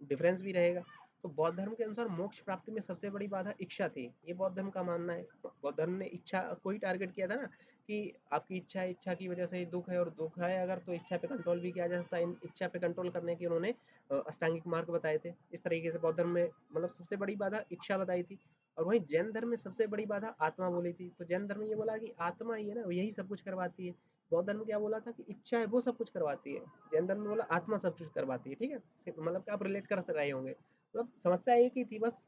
Speaker 1: डिफरेंस भी रहेगा। तो बौद्ध धर्म के अनुसार मोक्ष प्राप्ति में सबसे बड़ी बाधा इच्छा थी, ये बौद्ध धर्म का मानना है। बौद्ध धर्म ने इच्छा को ही टारगेट किया था ना, कि आपकी इच्छा है, इच्छा की वजह से ही दुख है, और दुख है अगर तो इच्छा पे कंट्रोल भी किया जा सकता है। इन इच्छा पे कंट्रोल करने के उन्होंने अष्टांगिक मार्ग बताए थे। इस तरीके से बौद्ध धर्म में मतलब सबसे बड़ी बाधा इच्छा बताई थी, और वहीं जैन धर्म में सबसे बड़ी बाधा आत्मा बोली थी। तो जैन धर्म ये बोला कि आत्मा ही है ना, यही सब कुछ करवाती है। बौद्ध धर्म क्या बोला था कि इच्छा है वो सब कुछ करवाती है। जैन धर्म में बोला आत्मा सब कुछ करवाती है, ठीक है? मतलब कि आप रिलेट कर रहे होंगे, मतलब समस्या एक ही थी, बस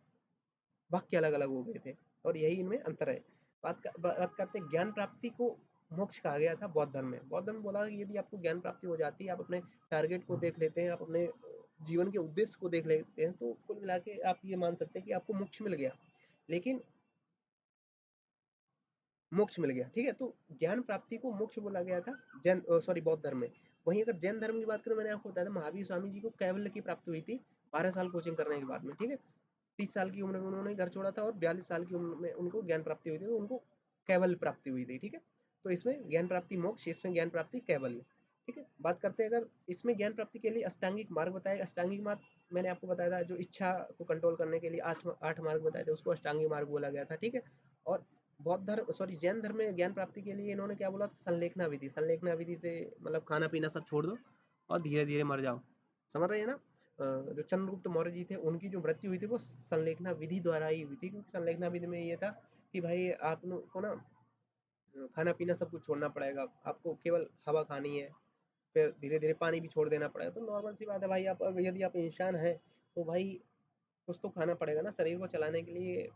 Speaker 1: वाक्य अलग अलग हो गए थे, और यही इनमें अंतर है। बात करते हैं ज्ञान प्राप्ति को मोक्ष कहा गया था बौद्ध धर्म में। बौद्ध धर्म में बोला कि यदि आपको ज्ञान प्राप्ति हो जाती है, आप अपने टारगेट को देख लेते हैं, आप अपने जीवन के उद्देश्य को देख लेते हैं, तो कुल मिला के आप ये मान सकते हैं कि आपको मोक्ष मिल गया। लेकिन मोक्ष मिल गया, ठीक है? तो ज्ञान प्राप्ति को मोक्ष बोला गया था बौद्ध धर्म में। वहीं अगर जैन धर्म की बात करें, मैंने आपको बताया था महावीर स्वामी जी को कैवल्य की प्राप्ति हुई थी 12 साल कोचिंग करने के बाद में, ठीक है? 30 साल की उम्र में उन्होंने घर छोड़ा था, और 42 साल की उम्र में उनको ज्ञान प्राप्ति हुई थी, तो उनको कैवल्य प्राप्ति हुई थी, ठीक है? तो इसमें ज्ञान प्राप्ति मोक्ष, इसमें ज्ञान प्राप्ति कैवल्य, ठीक है? बात करते हैं अगर इसमें ज्ञान प्राप्ति के लिए अष्टांगिक मार्ग बताया। अष्टांगिक मार्ग मैंने आपको बताया था, जो इच्छा को कंट्रोल करने के लिए आठ आठ मार्ग बताए थे, उसको अष्टांगिक मार्ग बोला गया था, ठीक है? और जैन धर्म में ज्ञान प्राप्ति के लिए इन्होंने क्या बोला था? संलेखना विधि। संलेखना विधि से मतलब खाना पीना सब छोड़ दो और धीरे धीरे मर जाओ। समझ रहे हैं ना? जो चंद्रगुप्त मौर्य जी थे, उनकी जो मृत्यु हुई थी वो संलेखना विधि द्वारा ही हुई थी, क्योंकि संलेखना विधि में ये था कि भाई आप को ना खाना पीना सब कुछ छोड़ना पड़ेगा, आपको केवल हवा खानी है, फिर धीरे धीरे पानी भी छोड़ देना पड़ेगा। तो नॉर्मल सी बात है भाई, आप यदि आप इंसान हैं तो भाई कुछ तो खाना पड़ेगा ना, शरीर को चलाने के लिए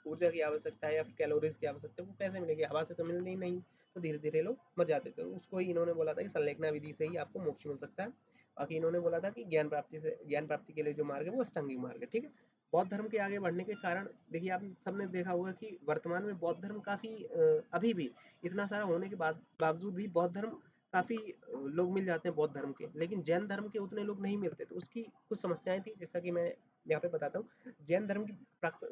Speaker 1: ऊर्जा की आवश्यकता है या फिर कैलोरीज की आवश्यकता है, वो कैसे मिलेगी? हवा से तो मिलनी ही नहीं। तो धीरे धीरे लोग मर जाते थे, उसको ही इन्होंने बोला था कि संलेखना विधि से ही आपको मोक्ष मिल सकता है। बाकी इन्होंने बोला था कि ज्ञान प्राप्ति के लिए जो मार्ग है वो अष्टांगिक मार्ग है, ठीक है। बौद्ध धर्म के आगे बढ़ने के कारण देखिए आप सबने देखा होगा कि वर्तमान में बौद्ध धर्म काफी अभी भी इतना सारा होने के बावजूद भी बौद्ध धर्म काफी लोग मिल जाते हैं बौद्ध धर्म के, लेकिन जैन धर्म के उतने लोग नहीं मिलते। तो उसकी कुछ समस्याएं थी, जैसा कि मैं यहाँ पे बताता हूँ। जैन धर्म की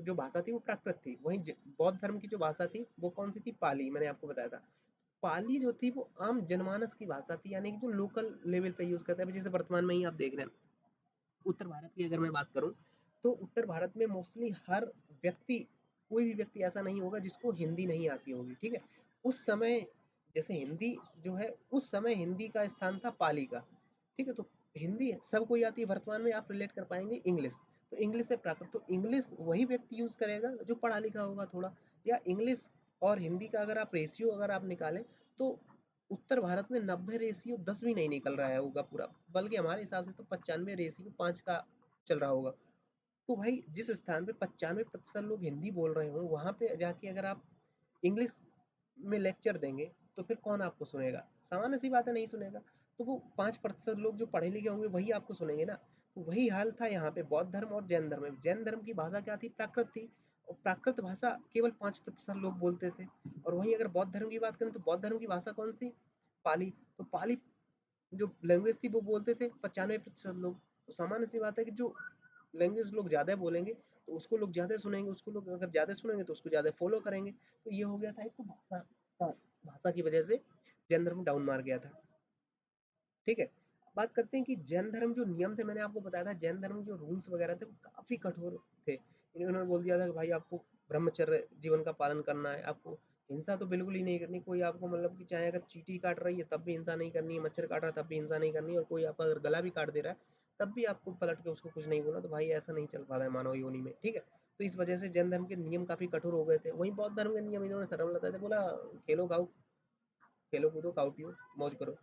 Speaker 1: जो भाषा थी वो प्राकृत थी, वहीं बौद्ध धर्म की जो भाषा थी वो कौन सी थी, पाली, मैंने आपको बताया था। पाली जो थी वो आम जनमानस की भाषा थी, यानी कि जो लोकल लेवल पे यूज करते हैं। जैसे वर्तमान में ही आप देख रहे हैं उत्तर भारत की अगर मैं बात करूं, तो उत्तर भारत में मोस्टली हर व्यक्ति, कोई भी व्यक्ति ऐसा नहीं होगा जिसको हिंदी नहीं आती होगी, ठीक है। उस समय जैसे हिंदी जो है, उस समय हिंदी का स्थान था पाली का, ठीक है। तो हिंदी सबको ही आती है। वर्तमान में आप रिलेट कर पाएंगे इंग्लिश, तो इंग्लिश से प्राकृत, तो इंग्लिश वही व्यक्ति यूज करेगा जो पढ़ा लिखा होगा थोड़ा। या इंग्लिश और हिंदी का अगर आप रेशियो अगर आप निकालें, तो उत्तर भारत में 90:10 भी नहीं निकल रहा है होगा पूरा, बल्कि हमारे हिसाब से तो 95:5 का चल रहा होगा। तो भाई जिस स्थान पे 95% लोग हिंदी बोल रहे हो, वहां पे जाके अगर आप इंग्लिश में लेक्चर देंगे तो फिर कौन आपको सुनेगा? सामान्य सी बात है, नहीं सुनेगा। तो वो 5% लोग जो पढ़े लिखे होंगे वही आपको सुनेंगे ना। तो वही हाल था यहाँ पे बौद्ध धर्म और जैन धर्म में। जैन धर्म की भाषा क्या थी? प्राकृत थी, और प्राकृत भाषा केवल 5% लोग बोलते थे। और वहीं अगर बौद्ध धर्म की बात करें तो बौद्ध धर्म की भाषा कौन सी? पाली। तो पाली जो लैंग्वेज थी वो बोलते थे 95% लोग। तो सामान्य सी बात है कि जो लैंग्वेज लोग ज़्यादा बोलेंगे तो उसको लोग ज़्यादा सुनेंगे, उसको लोग अगर ज़्यादा सुनेंगे तो उसको ज़्यादा फॉलो करेंगे। तो ये हो गया था एक, तो भाषा की वजह से जैन धर्म डाउन मार गया था, ठीक है। बात करते हैं कि जैन धर्म जो नियम थे, मैंने आपको बताया था जैन धर्म जो रूल्स वगैरह थे वो काफ़ी कठोर थे। इन्होंने बोल दिया था कि भाई आपको ब्रह्मचर्य जीवन का पालन करना है, आपको हिंसा तो बिल्कुल ही नहीं करनी। कोई आपको मतलब कि चाहे अगर चींटी काट रही है तब भी हिंसा नहीं करनी है, मच्छर काट रहा है तब भी हिंसा नहीं करनी है, और कोई आपका अगर गला भी काट दे रहा है तब भी आपको पलट के उसको कुछ नहीं बोलना। तो भाई ऐसा नहीं चल पा रहा है मानव योनि में, ठीक है। तो इस वजह से जैन धर्म के नियम काफ़ी कठोर हो गए थे। वहीं बौद्ध धर्म के नियम इन्होंने सरल बताए थे, बोला खेलो खाओ, खेलो कूदो खाओ पियो मौज करो,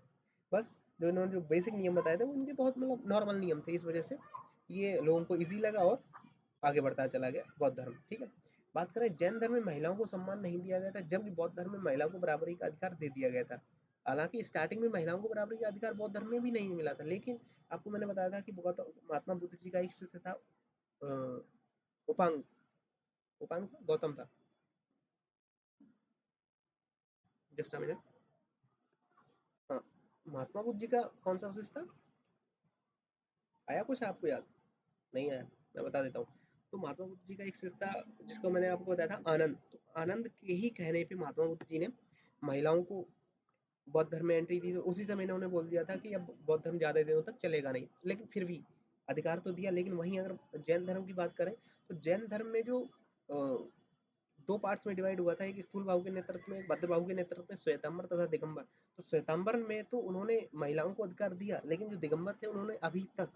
Speaker 1: बस। जो इन्होंने जो बेसिक नियम बताए थे वो उनके बहुत मतलब नॉर्मल नियम थे। इस वजह से ये लोगों को ईजी लगा और आगे बढ़ता चला गया बौद्ध धर्म, ठीक है। बात करें जैन धर्म में महिलाओं को सम्मान नहीं दिया गया था, जबकि बौद्ध धर्म में महिलाओं को बराबरी का अधिकार दे दिया गया था। हालांकि स्टार्टिंग में महिलाओं को बराबरी का अधिकार बौद्ध धर्म में भी नहीं मिला था, लेकिन आपको मैंने बताया था कि महात्मा बुद्ध जी का एक शिष्य था, उपांग, उपांग था, गौतम था, जस्ट मिनट। हाँ, महात्मा बुद्ध जी का कौन सा शिष्य था? आया कुछ आपको याद? नहीं आया? मैं बता देता हूँ। तो महात्मा बुद्ध जी का एक शिष्य था जिसको मैंने आपको बताया था, आनंद। तो आनंद के ही कहने पे महात्मा बुद्ध जी ने महिलाओं को बौद्ध धर्म में एंट्री दी। तो उसी समय इन्होंने बोल दिया था कि अब बौद्ध धर्म ज़्यादा दिनों तक चलेगा नहीं, लेकिन फिर भी अधिकार तो दिया। लेकिन वहीं अगर जैन धर्म की बात करें, तो जैन धर्म में जो दो पार्ट्स में डिवाइड हुआ था, एक स्थूल बाहु के नेतृत्व में, एक भद्र बाहु के नेतृत्व में, श्वेतांबर तथा दिगंबर। तो श्वेतांबर में तो उन्होंने महिलाओं को अधिकार दिया, लेकिन जो दिगंबर थे उन्होंने अभी तक,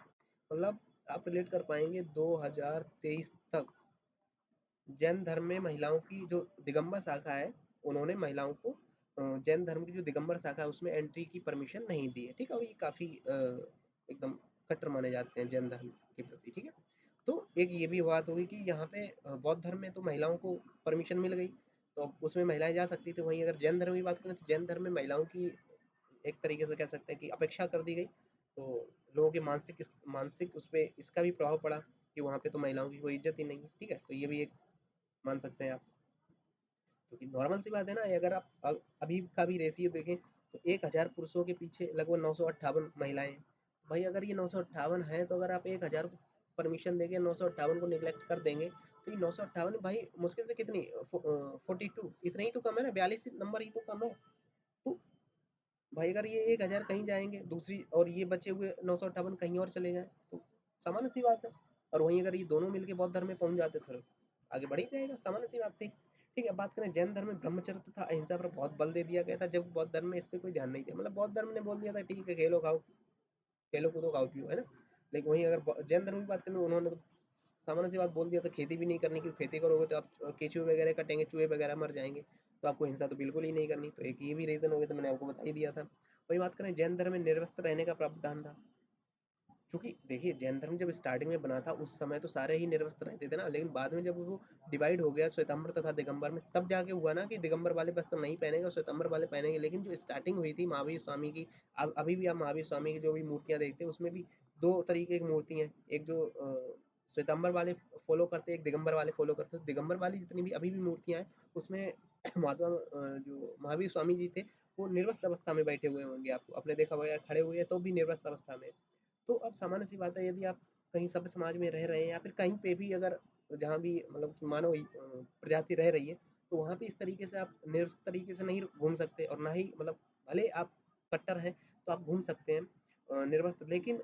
Speaker 1: मतलब आप रिलेट कर पाएंगे 2023 तक जैन धर्म में महिलाओं की जो दिगंबर शाखा है, उन्होंने महिलाओं को जैन धर्म की जो दिगंबर शाखा है उसमें एंट्री की परमिशन नहीं दी है, ठीक है। और ये काफ़ी एकदम कट्टर माने जाते हैं जैन धर्म के प्रति, ठीक है। तो एक ये भी बात होगी कि यहाँ पे बौद्ध धर्म में तो महिलाओं को परमिशन मिल गई, तो अब उसमें महिलाएं जा सकती थी। वहीं अगर जैन धर्म की बात करें तो जैन धर्म में महिलाओं की एक तरीके से कह सकते हैं कि अपेक्षा कर दी गई। तो लोगों के मानसिक उस पर इसका भी प्रभाव पड़ा कि वहाँ पे तो महिलाओं की कोई इज्जत ही नहीं है, ठीक है। तो ये भी एक मान सकते हैं आप। क्योंकि नॉर्मल सी बात है ना, अगर आप अभी का भी रेशियो देखें तो 1000 पुरुषों के पीछे लगभग 958 महिलाएं हैं। भाई अगर ये 958 है, तो अगर आप 1000 को परमिशन देंगे, 958 को निगलेक्ट कर देंगे, तो ये 958 भाई मुश्किल से कितनी 42, इतने ही तो कम है ना, 42 नंबर ही तो कम है। तो भाई अगर ये 1000 कहीं जाएंगे दूसरी, और ये बचे हुए 958 कहीं और चले जाएं, तो सामान्य सी बात है। और वहीं अगर ये दोनों मिलके बौद्ध धर्म में पहुंच जाते तो आगे बढ़ ही जाएगा, सामान्य सी बात थी, ठीक है। बात करें जैन धर्म में ब्रह्मचर्य तथा अहिंसा पर बहुत बल दे दिया गया था, जब बौद्ध धर्म में इस पर कोई ध्यान नहीं दिया। मतलब बौद्ध धर्म ने बोल दिया था ठीक है खेलो खाओ, खेलो कूदो खाओ पियो, है ना। लेकिन वहीं अगर जैन धर्म की बात करें तो उन्होंने तो सामान्य सी बात बोल दिया था, खेती भी नहीं करनी, क्योंकि खेती करोगे तो आप केचुए वगैरह कटेंगे, चूहे वगैरह मर जाएंगे, तो आपको हिंसा तो बिल्कुल ही नहीं करनी। तो एक ये भी रीजन हो गया, तो मैंने आपको बता ही दिया था। वही बात करें जैन धर्म में निर्वस्त्र रहने का प्रावधान था। चूँकि देखिए जैन धर्म जब स्टार्टिंग में बना था उस समय तो सारे ही निर्वस्त्र रहते थे ना, लेकिन बाद में जब वो डिवाइड हो गया श्वेतांबर तथा दिगंबर में, तब जाके हुआ ना कि दिगंबर वाले वस्त्र नहीं पहनेंगे और श्वेतांबर वाले पहनेंगे। लेकिन जो स्टार्टिंग हुई थी महावीर स्वामी की, अब अभी भी आप महावीर स्वामी की जो भी मूर्तियाँ देखते हैं उसमें भी 2 तरीके की मूर्ति हैं। एक जो श्वेतांबर वाले फॉलो करते हैं, एक दिगंबर वाले फॉलो करते हैं। दिगंबर वाली जितनी भी अभी भी मूर्तियाँ हैं उसमें महात्मा जो महावीर स्वामी जी थे वो निर्वस्त्र अवस्था में बैठे हुए होंगे, आपको आपने देखा होगा, या खड़े हुए हैं तो भी निर्वस्त्र अवस्था में। तो अब सामान्य सी बात है, यदि आप कहीं सभ्य समाज में रह रहे हैं या फिर कहीं पे भी अगर जहाँ भी मतलब कि मानव प्रजाति रह रही है, तो वहाँ पे इस तरीके से आप निर्वस्त्र तरीके से नहीं घूम सकते, और ना ही मतलब भले आप कट्टर हैं तो आप घूम सकते हैं निर्वस्त्र, लेकिन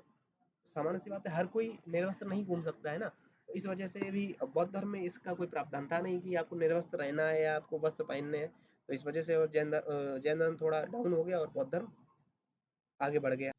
Speaker 1: सामान्य सी बात है हर कोई निर्वस्त्र नहीं घूम सकता है ना। तो इस वजह से भी बौद्ध धर्म में इसका कोई प्रावधान था नहीं कि आपको निर्वस्त्र रहना है या आपको वस्त्र पहनने हैं। तो इस वजह से और जैन धर्म थोड़ा डाउन हो गया और बौद्ध धर्म आगे बढ़ गया।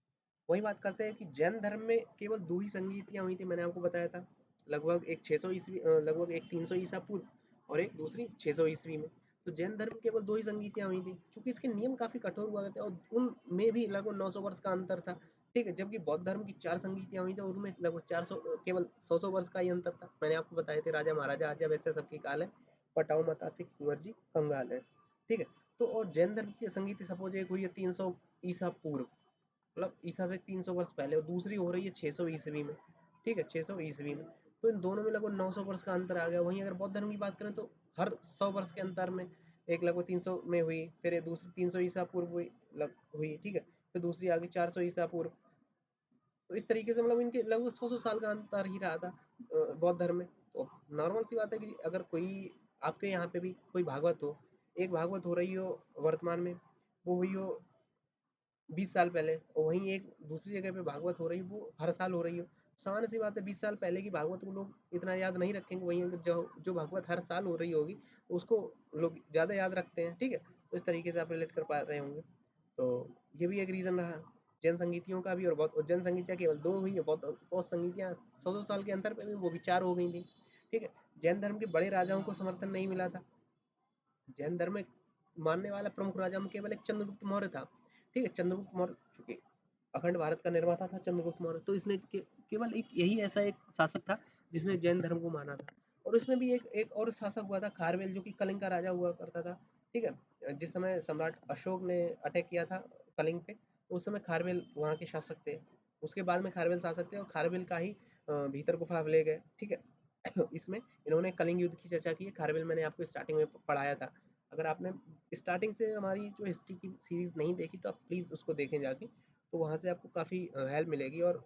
Speaker 1: वही बात करते हैं कि जैन धर्म में केवल 2 ही संगीतियाँ हुई थी, मैंने आपको बताया था। लगभग एक 600 ईस्वी लगभग एक 300 ईसा पूर्व और एक दूसरी 600 ईस्वी में। तो जैन धर्म में केवल 2 ही संगीतियाँ हुई थी। चूँकि इसके नियम काफ़ी कठोर हुआ करते और उनमें भी लगभग 900 वर्ष का अंतर था। ठीक है? जबकि बौद्ध धर्म की 4 संगीतियाँ हुई थी और उनमें लगभग 400 केवल 100-100 वर्ष का ही अंतर था। मैंने आपको बताए थे राजा महाराजा आज्ञा वैसे सबकी काल है, पटाऊ मतासी कुंवर जी कंगाल है। ठीक है? तो और जैन धर्म की संगीति सपोज़ एक हुई है 300 ईसा पूर्व, मतलब ईसा से 300 वर्ष पहले, और दूसरी हो रही है 600 ईस्वी में। ठीक है, 600 ईस्वी में। तो इन दोनों में लगभग 900 वर्ष का अंतर आ गया। वहीं अगर बौद्ध धर्म की बात करें तो हर 100 वर्ष के अंतर में एक लगभग 300 में हुई, फिर ये दूसरी 300 ईसा पूर्व हुई, ठीक है, फिर दूसरी आ गई 400 ईसा पूर्व। तो इस तरीके से मतलब इनके लगभग 100-100 साल का अंतर ही रहा था बौद्ध धर्म में। तो नॉर्मल सी बात है कि अगर कोई आपके यहाँ पे भी कोई भागवत हो, एक भागवत हो रही हो वर्तमान में, वो हुई हो 20 साल पहले, और वहीं एक दूसरी जगह पे भागवत हो रही है वो हर साल हो रही हो। सामान्य सी बात है 20 साल पहले की भागवत को लोग इतना याद नहीं रखेंगे, वहीं अगर जो जो भागवत हर साल हो रही होगी उसको लोग ज़्यादा याद रखते हैं। ठीक है? तो इस तरीके से आप रिलेट कर पा रहे होंगे। तो ये भी एक रीज़न रहा जैन संगीतियों का भी, और बहुत, और जैन संगीतियाँ केवल 2 हुई है, बहुत बहुत संगीतियाँ 100-100 साल के अंतर पे भी वो भी 4 हो गई थी। ठीक है? जैन धर्म के बड़े राजाओं को समर्थन नहीं मिला था। जैन धर्म में मानने वाला प्रमुख राजा में केवल एक चंद्रगुप्त मौर्य था। ठीक है? चंद्रगुप्त मौर्य चूँकि अखंड भारत का निर्माता था चंद्रगुप्त मौर्य, तो इसने केवल एक यही ऐसा एक शासक था जिसने जैन धर्म को माना था। और इसमें भी एक एक और शासक हुआ था खारवेल, जो कि कलिंग का राजा हुआ करता था। ठीक है? जिस समय सम्राट अशोक ने अटैक किया था कलिंग पे, उस समय खारवेल वहाँ के शासक थे। उसके बाद में खारवेल शासक थे और खारवेल का ही भीतर गुफा ले गए। ठीक है? इसमें इन्होंने कलिंग युद्ध की चर्चा की है। खारवेल मैंने आपको स्टार्टिंग में पढ़ाया था। अगर आपने स्टार्टिंग से हमारी जो हिस्ट्री की सीरीज़ नहीं देखी तो आप प्लीज़ उसको देखें जाके। तो वहाँ से आपको काफ़ी हेल्प मिलेगी, और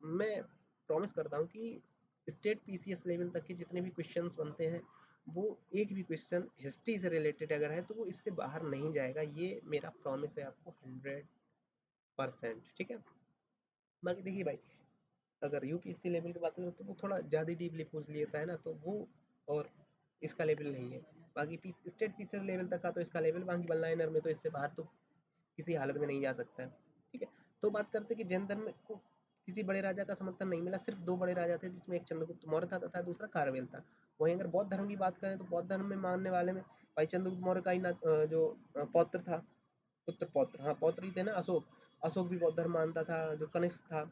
Speaker 1: मैं प्रॉमिस करता हूँ कि स्टेट पीसीएस लेवल तक के जितने भी क्वेश्चंस बनते हैं, वो एक भी क्वेश्चन हिस्ट्री से रिलेटेड अगर है तो वो इससे बाहर नहीं जाएगा। ये मेरा प्रॉमिस है आपको 100%। ठीक है? बाकी देखिए भाई, अगर यूपीएससी लेवल की बात करें तो वो थोड़ा ज़्यादा डीपली पूछ लेता है ना, तो वो और इसका लेवल नहीं है। बाकी स्टेट पीसीएस लेवल तक का तो इसका लेवल, बाकी वन लाइनर में तो इससे बाहर तो किसी हालत में नहीं जा सकता है। ठीक है? तो बात करते हैं कि जैन धर्म को किसी बड़े राजा का समर्थन नहीं मिला, सिर्फ 2 बड़े राजा थे जिसमें एक चंद्रगुप्त मौर्य था तथा दूसरा खारवेल था। वहीं अगर बौद्ध धर्म की बात करें तो बौद्ध धर्म में मानने वाले में भाई चंद्रगुप्त मौर्य का ही जो पौत्र था, पुत्र पौत्र, हाँ पौत्र ही थे ना अशोक। अशोक भी बौद्ध धर्म मानता था। जो कनिष्क था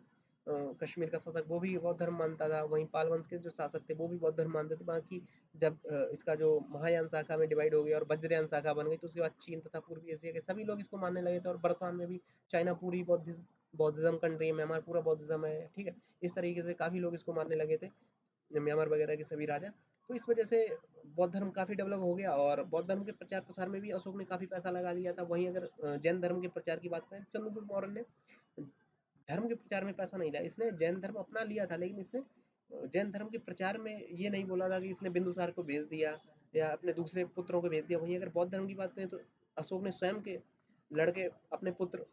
Speaker 1: कश्मीर का शासक, वो भी बौद्ध धर्म मानता था। वहीं पाल वंश के जो शासक थे वो भी बौद्ध धर्म मानते थे। बाकी जब इसका जो महायान शाखा में डिवाइड हो गया और वज्रयान शाखा बन गई, तो उसके बाद चीन तथा पूर्वी एशिया के सभी लोग इसको मानने लगे थे, और वर्तमान में भी चाइना पूरी बौद्धिज्म कंट्री है, म्यांमार पूरा बौद्धिज्म है। ठीक है? इस तरीके से काफ़ी लोग इसको मानने लगे थे, म्यांमार वगैरह के सभी राजा। तो इस वजह से बौद्ध धर्म काफ़ी डेवलप हो गया, और बौद्ध धर्म के प्रचार प्रसार में भी अशोक ने काफ़ी पैसा लगा लिया था। वहीं अगर जैन धर्म के प्रचार की बात करें, चंद्रगुप्त मौर्य ने धर्म के प्रचार में पैसा नहीं लिया। इसने जैन धर्म अपना लिया था, लेकिन इसने जैन धर्म के प्रचार में ये नहीं बोला था कि इसने बिंदुसार को भेज दिया या अपने दूसरे पुत्रों को भेज दिया। वहीं अगर बौद्ध धर्म की बात करें तो अशोक ने स्वयं के लड़के अपने पुत्र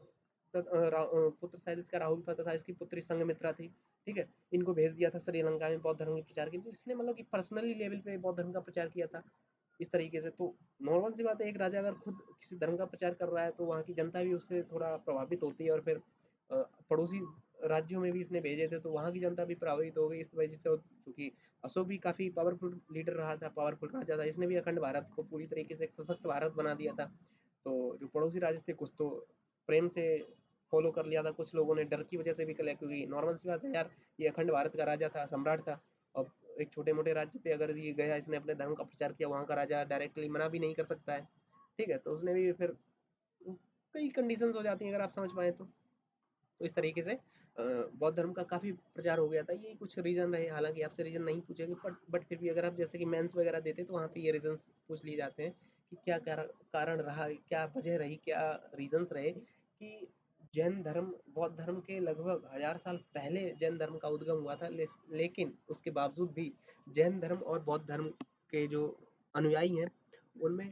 Speaker 1: शायद इसका राहुल था तथा इसकी पुत्री संघमित्रा थी। ठीक है? इनको भेज दिया था श्रीलंका में बौद्ध धर्म के प्रचार के लिए। तो इसने मतलब कि पर्सनली लेवल पे बौद्ध धर्म का प्रचार किया था इस तरीके से। तो नॉर्मल सी बात है, एक राजा अगर खुद किसी धर्म का प्रचार कर रहा है तो वहाँ की जनता भी उससे थोड़ा प्रभावित होती है, और फिर पड़ोसी राज्यों में भी इसने भेजे थे तो वहाँ की जनता भी प्रभावित हो गई इस वजह से। चूँकि अशोक भी काफ़ी पावरफुल लीडर रहा था, पावरफुल राजा था। इसने भी अखंड भारत को पूरी तरीके से एक सशक्त भारत बना दिया था। तो जो पड़ोसी राज्य थे कुछ तो प्रेम से फॉलो कर लिया था कुछ लोगों ने, डर की वजह से भी कर लिया, क्योंकि नॉर्मल सी बात है यार, ये अखंड भारत का राजा था, सम्राट था। अब एक छोटे मोटे राज्य पे अगर ये गया, इसने अपने धर्म का प्रचार किया, वहाँ का राजा डायरेक्टली मना भी नहीं कर सकता है, ठीक है। तो उसने भी फिर कई कंडीशंस हो जाती हैं अगर आप समझ पाए तो इस तरीके से बौद्ध धर्म का काफ़ी प्रचार हो गया था। ये कुछ रीज़न रहे, हालाँकि आपसे रीज़न नहीं पूछेंगे, बट फिर भी अगर आप जैसे कि मेंस वगैरह देते तो वहाँ पे ये रीज़न्स पूछ लिए जाते हैं कि क्या कारण रहा, क्या वजह रही, क्या रीज़न्स रहे कि जैन धर्म बौद्ध धर्म के लगभग 1000 साल पहले जैन धर्म का उद्गम हुआ था, लेकिन उसके बावजूद भी जैन धर्म और बौद्ध धर्म के जो अनुयायी हैं, उनमें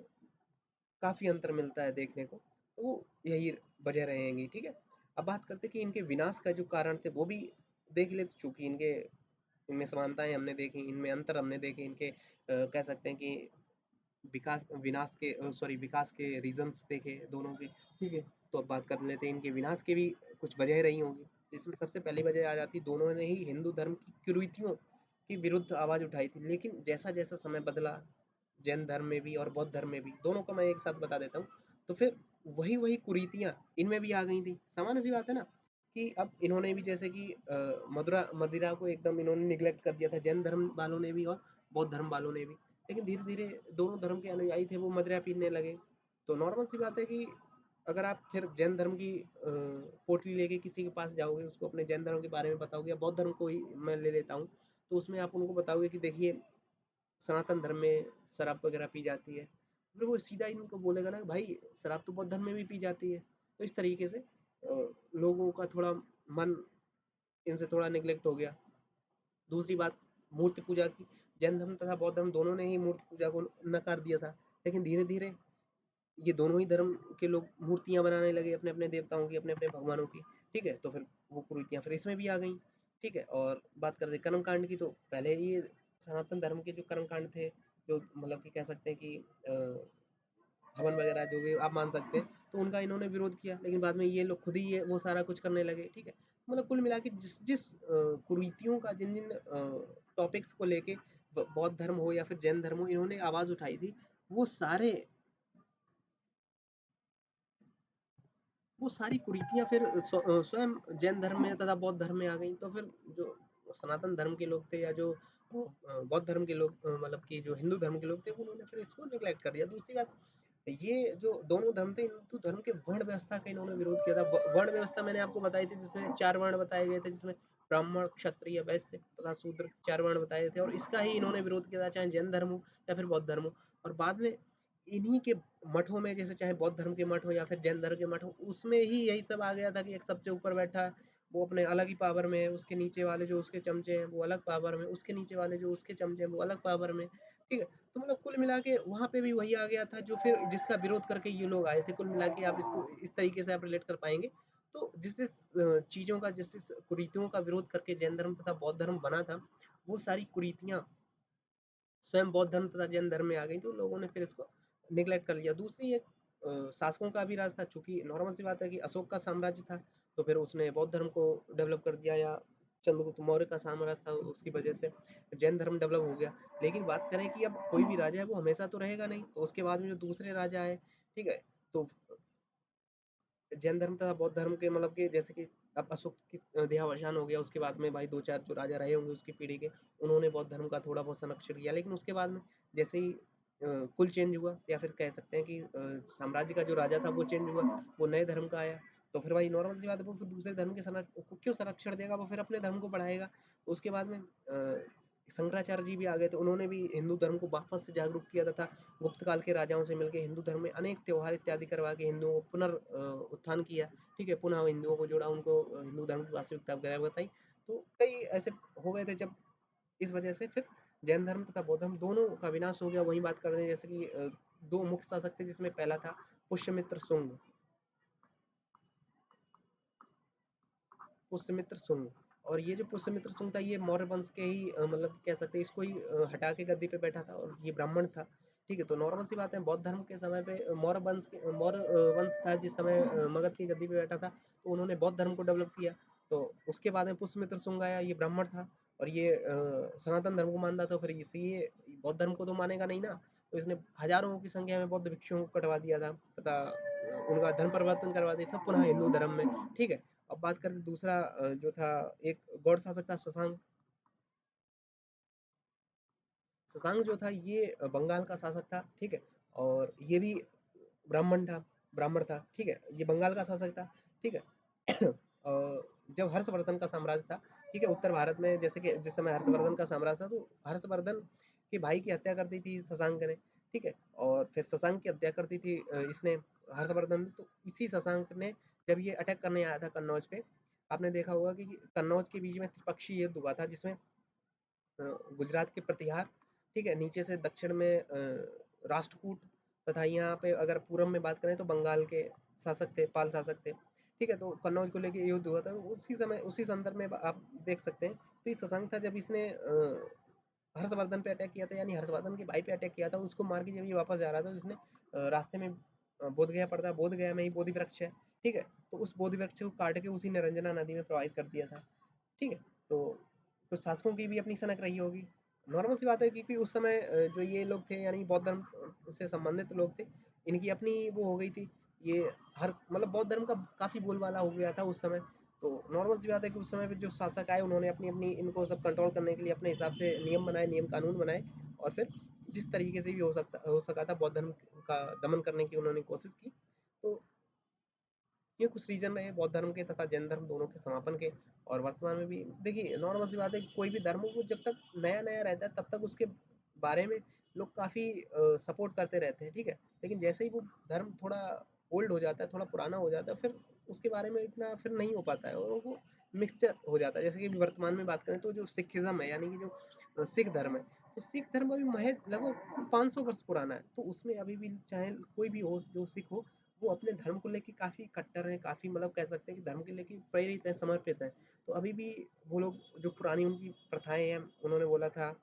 Speaker 1: काफ़ी अंतर मिलता है देखने को। तो यही वजह रहेंगी, ठीक है। अब बात करते हैं कि इनके विनाश का जो कारण थे वो भी देख लेते, चूंकि इनके इनमें समानताएं हमने देखी, इनमें अंतर हमने देखे, इनके कह सकते हैं कि विकास के रीजंस देखे दोनों के, ठीक है। तो अब बात कर लेते हैं इनके विनाश के भी कुछ वजह रही होंगी, जिसमें सबसे पहली वजह आ जाती, दोनों ने ही हिंदू धर्म की कुरीतियों के विरुद्ध आवाज उठाई थी। लेकिन जैसा जैसा समय बदला, जैन धर्म में भी और बौद्ध धर्म में भी, दोनों का मैं एक साथ बता देता हूँ, तो फिर वही वही कुरीतियाँ इनमें भी आ गई थी। सामान्य सी बात है ना कि अब इन्होंने भी जैसे कि मदुरा मदिरा को एकदम इन्होंने निगलेक्ट कर दिया था, जैन धर्म वालों ने भी और बौद्ध धर्म वालों ने भी। लेकिन धीरे धीरे दोनों धर्म के अनुयायी थे वो मदिरा पीने लगे। तो नॉर्मल सी बात है कि अगर आप फिर जैन धर्म की पोटली लेके किसी के पास जाओगे, उसको अपने जैन धर्म के बारे में बताओगे, या बौद्ध धर्म को ही मैं ले लेता हूँ, तो उसमें आप उनको बताओगे कि देखिए सनातन धर्म में शराब वगैरह पी जाती है, फिर वो सीधा इनको बोलेगा ना भाई शराब तो बौद्ध धर्म में भी पी जाती है। तो इस तरीके से लोगों का थोड़ा मन इनसे थोड़ा निगलेक्ट हो गया। दूसरी बात, मूर्ति पूजा की, जैन धर्म तथा बौद्ध धर्म दोनों ने ही मूर्ति पूजा को नकार दिया था। लेकिन धीरे धीरे ये दोनों ही धर्म के लोग मूर्तियां बनाने लगे अपने अपने देवताओं की, अपने अपने भगवानों की, ठीक है। तो फिर वो कुरीतियां फिर इसमें भी आ गई, ठीक है। और बात करते कर्म कांड की, तो पहले ये सनातन धर्म के जो कर्म कांड थे, जो मतलब कि कह सकते हैं कि हवन वगैरह जो भी आप मान सकते हैं, तो उनका इन्होंने विरोध किया, लेकिन बाद में ये लोग खुद ही ये वो सारा कुछ करने लगे, ठीक है। मतलब कुल मिला के जिस जिस कुरीतियों का, जिन जिन टॉपिक्स को लेके बौद्ध धर्म हो या फिर जैन धर्म हो, इन्होंने आवाज उठाई थी, वो सारे वो सारी कुरीतियाँ फिर स्वयं जैन धर्म में तथा बौद्ध धर्म में आ गई। तो फिर जो सनातन धर्म के लोग थे, या जो बौद्ध धर्म के लोग, मतलब कि जो हिंदू धर्म के लोग थे, उन्होंने फिर इसको निगलेक्ट कर दिया। दूसरी बात, ये जो दोनों धर्म थे, हिंदू धर्म के वर्ण व्यवस्था का इन्होंने विरोध किया था। वर्ण व्यवस्था मैंने आपको बताई थी, जिसमें 4 वर्ण बताए गए थे, जिसमें ब्राह्मण, क्षत्रिय, वैश्य तथा शूद्र 4 वर्ण बताए थे, और इसका ही इन्होंने विरोध किया था, चाहे जैन धर्म हो या फिर बौद्ध धर्म हो। और बाद में इन्हीं के मठों में, जैसे चाहे बौद्ध धर्म के मठ हो या फिर जैन धर्म के मठ हो, उसमें ही यही सब आ गया था कि एक सबसे ऊपर बैठा है वो अपने अलग ही पावर में है, उसके नीचे वाले जो उसके चमचे हैं वो अलग पावर में, उसके नीचे वाले जो उसके चमचे हैं वो अलग पावर में, ठीक है। तो मतलब कुल मिला के वहाँ पे भी वही आ गया था, जो फिर जिसका विरोध करके ये लोग आए थे। कुल मिला के आप इसको इस तरीके से आप रिलेट कर पाएंगे। तो जिस जिस चीज़ों का, जिस जिस कुरीतियों का विरोध करके जैन धर्म तथा बौद्ध धर्म बना था, वो सारी कुरीतियाँ स्वयं बौद्ध धर्म तथा जैन धर्म में आ गई, तो लोगों ने फिर इसको निगलेक्ट कर लिया। दूसरी एक शासकों का भी राज था, चूंकि नॉर्मल सी बात है कि अशोक का साम्राज्य था, तो फिर उसने बौद्ध धर्म को डेवलप कर दिया, या चंद्रगुप्त मौर्य का साम्राज्य था, उसकी वजह से जैन धर्म डेवलप हो गया। लेकिन बात करें कि अब कोई भी राजा है वो हमेशा तो रहेगा नहीं, तो उसके बाद में जो दूसरे राजा आए, ठीक है। तो जैन धर्म तथा बौद्ध धर्म के मतलब कि जैसे कि अब अशोक की देहावसान हो गया, उसके बाद में भाई 2-4 जो राजा रहे होंगे उसकी पीढ़ी के, उन्होंने बौद्ध धर्म का थोड़ा बहुत संरक्षण किया। लेकिन उसके बाद में जैसे ही कुल चेंज हुआ, या फिर कह सकते हैं कि साम्राज्य का जो राजा था वो चेंज हुआ, वो नए धर्म का आया, तो फिर भाई नॉर्मल सी बात है, वो फिर दूसरे धर्म के को क्यों संरक्षण देगा, वो फिर अपने धर्म को बढ़ाएगा। तो उसके बाद में शंकराचार्य जी भी आ गए थे, उन्होंने भी हिंदू धर्म को वापस से जागरूक किया तथा गुप्त काल के राजाओं से मिलकर हिंदू धर्म में अनेक त्योहार इत्यादि करवा के हिंदुओं को उत्थान किया, ठीक है। पुनः हिंदुओं को जोड़ा, उनको हिंदू धर्म की वास्तविकता वगैरह बताई। तो कई ऐसे हो गए थे, जब इस वजह से फिर जैन धर्म तथा बौद्ध धर्म दोनों का विनाश हो गया। वही बात कर रहे हैं, जैसे कि दो मुख्य शासक थे, जिसमें पहला था पुष्यमित्र शुंग। पुष्यमित्र शुंग, और ये जो पुष्यमित्र शुंग था, ये मौर्य वंश के ही मतलब कह सकते हैं, इसको ही हटा के गद्दी पे बैठा था, और ये ब्राह्मण था, ठीक है। तो नॉर्मल सी बात है, बौद्ध धर्म के समय पे मौर्य वंश था जिस समय मगध की गद्दी पे बैठा था, तो उन्होंने बौद्ध धर्म को डेवलप किया। तो उसके बाद में पुष्यमित्र शुंग आया, ये ब्राह्मण था, और ये सनातन धर्म को मानता था। फिर इसी ये बौद्ध धर्म को तो मानेगा नहीं ना, तो इसने हजारों की संख्या में बौद्ध भिक्षुओं को कटवा दिया था तथा उनका धर्म परिवर्तन करवा दिया था पुनः हिंदू धर्म में, ठीक है। अब बात करते दूसरा जो था एक गौड़ शासक था शशांक। शशांक जो था ये बंगाल का शासक था, ठीक है। और ये भी ब्राह्मण था, ब्राह्मण था, ठीक है। ये बंगाल का शासक था, ठीक है। और जब हर्षवर्धन का साम्राज्य था, ठीक है, उत्तर भारत में, जैसे कि जिस समय हर्षवर्धन का साम्राज्य था, तो हर्षवर्धन के भाई की हत्या कर दी थी शशांक ने, ठीक है। और फिर शशांक की हत्या कर दी थी इसने, हर्षवर्धन ने। तो इसी शशांक ने जब ये अटैक करने आया था कन्नौज पे, आपने देखा होगा कि कन्नौज के बीच में त्रिपक्षीय युद्ध हुआ था, जिसमें गुजरात के प्रतिहार, ठीक है, नीचे से दक्षिण में राष्ट्रकूट, तथा यहाँ पे अगर पूरब में बात करें तो बंगाल के शासक थे, पाल शासक थे, ठीक है। तो कन्नौज को लेके युद्ध हुआ था, तो उसी समय उसी संदर्भ में आप देख सकते हैं। तो ये शशांक था, जब इसने हर्षवर्धन पे अटैक किया था, यानी हर्षवर्धन के भाई पे अटैक किया था, उसको मार के जब ये वापस जा रहा था, तो इसने रास्ते में बोध गया पड़ता है, बोध गया में ही बोधि वृक्ष है, ठीक है। तो उस बोधि वृक्ष को काट के उसी ने रंजना नदी में प्रवाहित कर दिया था, ठीक है। तो कुछ शासकों की भी अपनी सनक रही होगी, नॉर्मल सी बात है, क्योंकि उस समय जो ये लोग थे, यानी बौद्ध धर्म से संबंधित लोग थे, इनकी अपनी वो हो गई थी, ये हर मतलब बौद्ध धर्म का काफ़ी बोलबाला हो गया था उस समय। तो नॉर्मल सी बात है कि उस समय पे जो शासक आए, उन्होंने अपनी अपनी इनको सब कंट्रोल करने के लिए अपने हिसाब से नियम बनाए, नियम कानून बनाए, और फिर जिस तरीके से भी हो सका था बौद्ध धर्म का दमन करने की उन्होंने कोशिश की। तो ये कुछ रीज़न रहे बौद्ध धर्म के तथा जैन धर्म दोनों के समापन के। और वर्तमान में भी देखिए, नॉर्मल सी बात है कि कोई भी धर्म को जब तक नया-नया रहता है, तब तक उसके बारे में लोग काफ़ी सपोर्ट करते रहते हैं, ठीक है? लेकिन जैसे ही वो धर्म थोड़ा ओल्ड हो जाता है, थोड़ा पुराना हो जाता है, फिर उसके बारे में इतना फिर नहीं हो पाता है, और वो मिक्सचर हो जाता है। जैसे कि वर्तमान में बात करें तो जो सिखिज़्म है, यानी कि जो सिख धर्म है, तो सिख धर्म अभी महज़ लगभग 500 वर्ष पुराना है। तो उसमें अभी भी चाहे कोई भी हो, जो सिख हो, वो अपने धर्म को लेके काफ़ी कट्टर हैं, काफ़ी मतलब कह सकते हैं कि धर्म के लेके प्रेरित हैं, समर्पित हैं। तो अभी भी वो लोग जो पुरानी उनकी प्रथाएँ हैं, उन्होंने बोला था,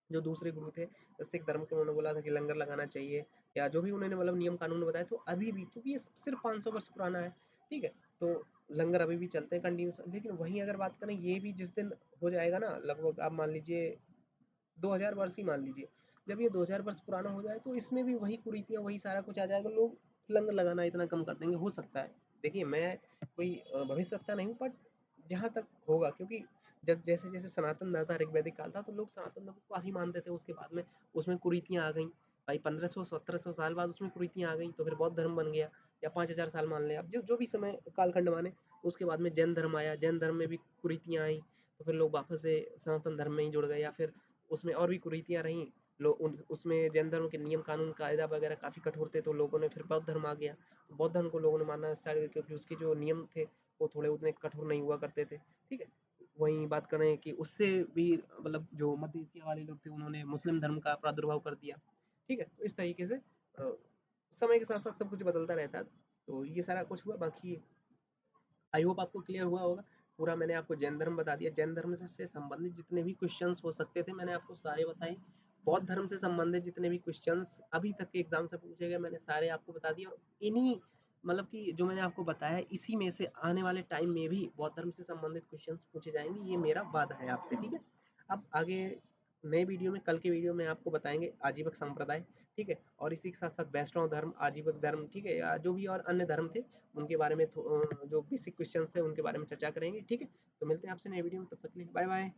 Speaker 1: जो दूसरे गुरु थे सिख धर्म के, उन्होंने बोला था कि लंगर लगाना चाहिए, या जो भी उन्होंने मतलब नियम कानून बताए, तो अभी भी, क्योंकि ये सिर्फ 500 वर्ष पुराना है, ठीक है। तो लंगर अभी भी चलते हैं कंटिन्यूस। लेकिन वहीं अगर बात करें, ये भी जिस दिन हो जाएगा ना, लगभग आप मान लीजिए 2000 वर्ष ही मान लीजिए, जब ये 2000 वर्ष पुराना हो जाए, तो इसमें भी वही कुरीतियाँ, वही सारा कुछ आ जाएगा, लोग लंगर लगाना इतना कम कर देंगे, हो सकता है। देखिए, मैं कोई भविष्यवक्ता नहीं हूँ, बट जहाँ तक होगा, क्योंकि जब जैसे-जैसे सनातन धर्म था, ऋग्वैदिक काल था, तो लोग सनातन धर्म को काफ़ी मानते थे, उसके बाद में उसमें कुरीतियाँ आ गईं। भाई 1500-1700 साल बाद उसमें कुरीतियाँ आ गईं, तो फिर बौद्ध धर्म बन गया, या 5000 साल मान लें आप, जो जो भी समय कालखंड माने। तो उसके बाद में जैन धर्म आया, जैन धर्म में भी कुरीतियाँ आईं, तो फिर लोग वापस से सनातन धर्म में ही जुड़ गए, या फिर उसमें और भी कुरीतियाँ रहीं, लोग उन उसमें जैन धर्म के नियम कानून कायदा वगैरह काफ़ी कठोर थे, तो लोगों ने फिर बौद्ध धर्म आ गया। तो बौद्ध धर्म को लोगों ने मानना स्टार्ट किया, क्योंकि उसके जो नियम थे, वो थोड़े उतने कठोर नहीं हुआ करते थे, ठीक है। वहीं बात करें कि उससे भी मतलब जो मध्य एशिया वाले लोग थे, उन्होंने मुस्लिम धर्म का प्रादुर्भाव कर दिया, ठीक है। तो इस तरीके से समय के साथ साथ सब कुछ बदलता रहता है। तो ये सारा कुछ हुआ, बाकी आई होप आपको क्लियर हुआ होगा। पूरा मैंने आपको जैन धर्म बता दिया, जैन धर्म से संबंधित जितने भी क्वेश्चंस हो सकते थे, मैंने आपको सारे बताए। बौद्ध धर्म से संबंधित जितने भी क्वेश्चंस अभी तक के एग्जाम से पूछे गए, मैंने सारे आपको बता दिए। और इन्हीं मतलब कि जो मैंने आपको बताया है, इसी में से आने वाले टाइम में भी बौद्ध धर्म से संबंधित क्वेश्चंस पूछे जाएंगे, ये मेरा वादा है आपसे, ठीक है। अब आगे नए वीडियो में, कल के वीडियो में आपको बताएंगे आजीवक संप्रदाय, ठीक है। और इसी के साथ साथ वैष्णव धर्म, आजीवक धर्म, ठीक है, या जो भी और अन्य धर्म थे, उनके बारे में जो बेसिक क्वेश्चंस थे, उनके बारे में चर्चा करेंगे, ठीक है। तो मिलते हैं आपसे नए वीडियो में, तब तक के लिए बाय बाय।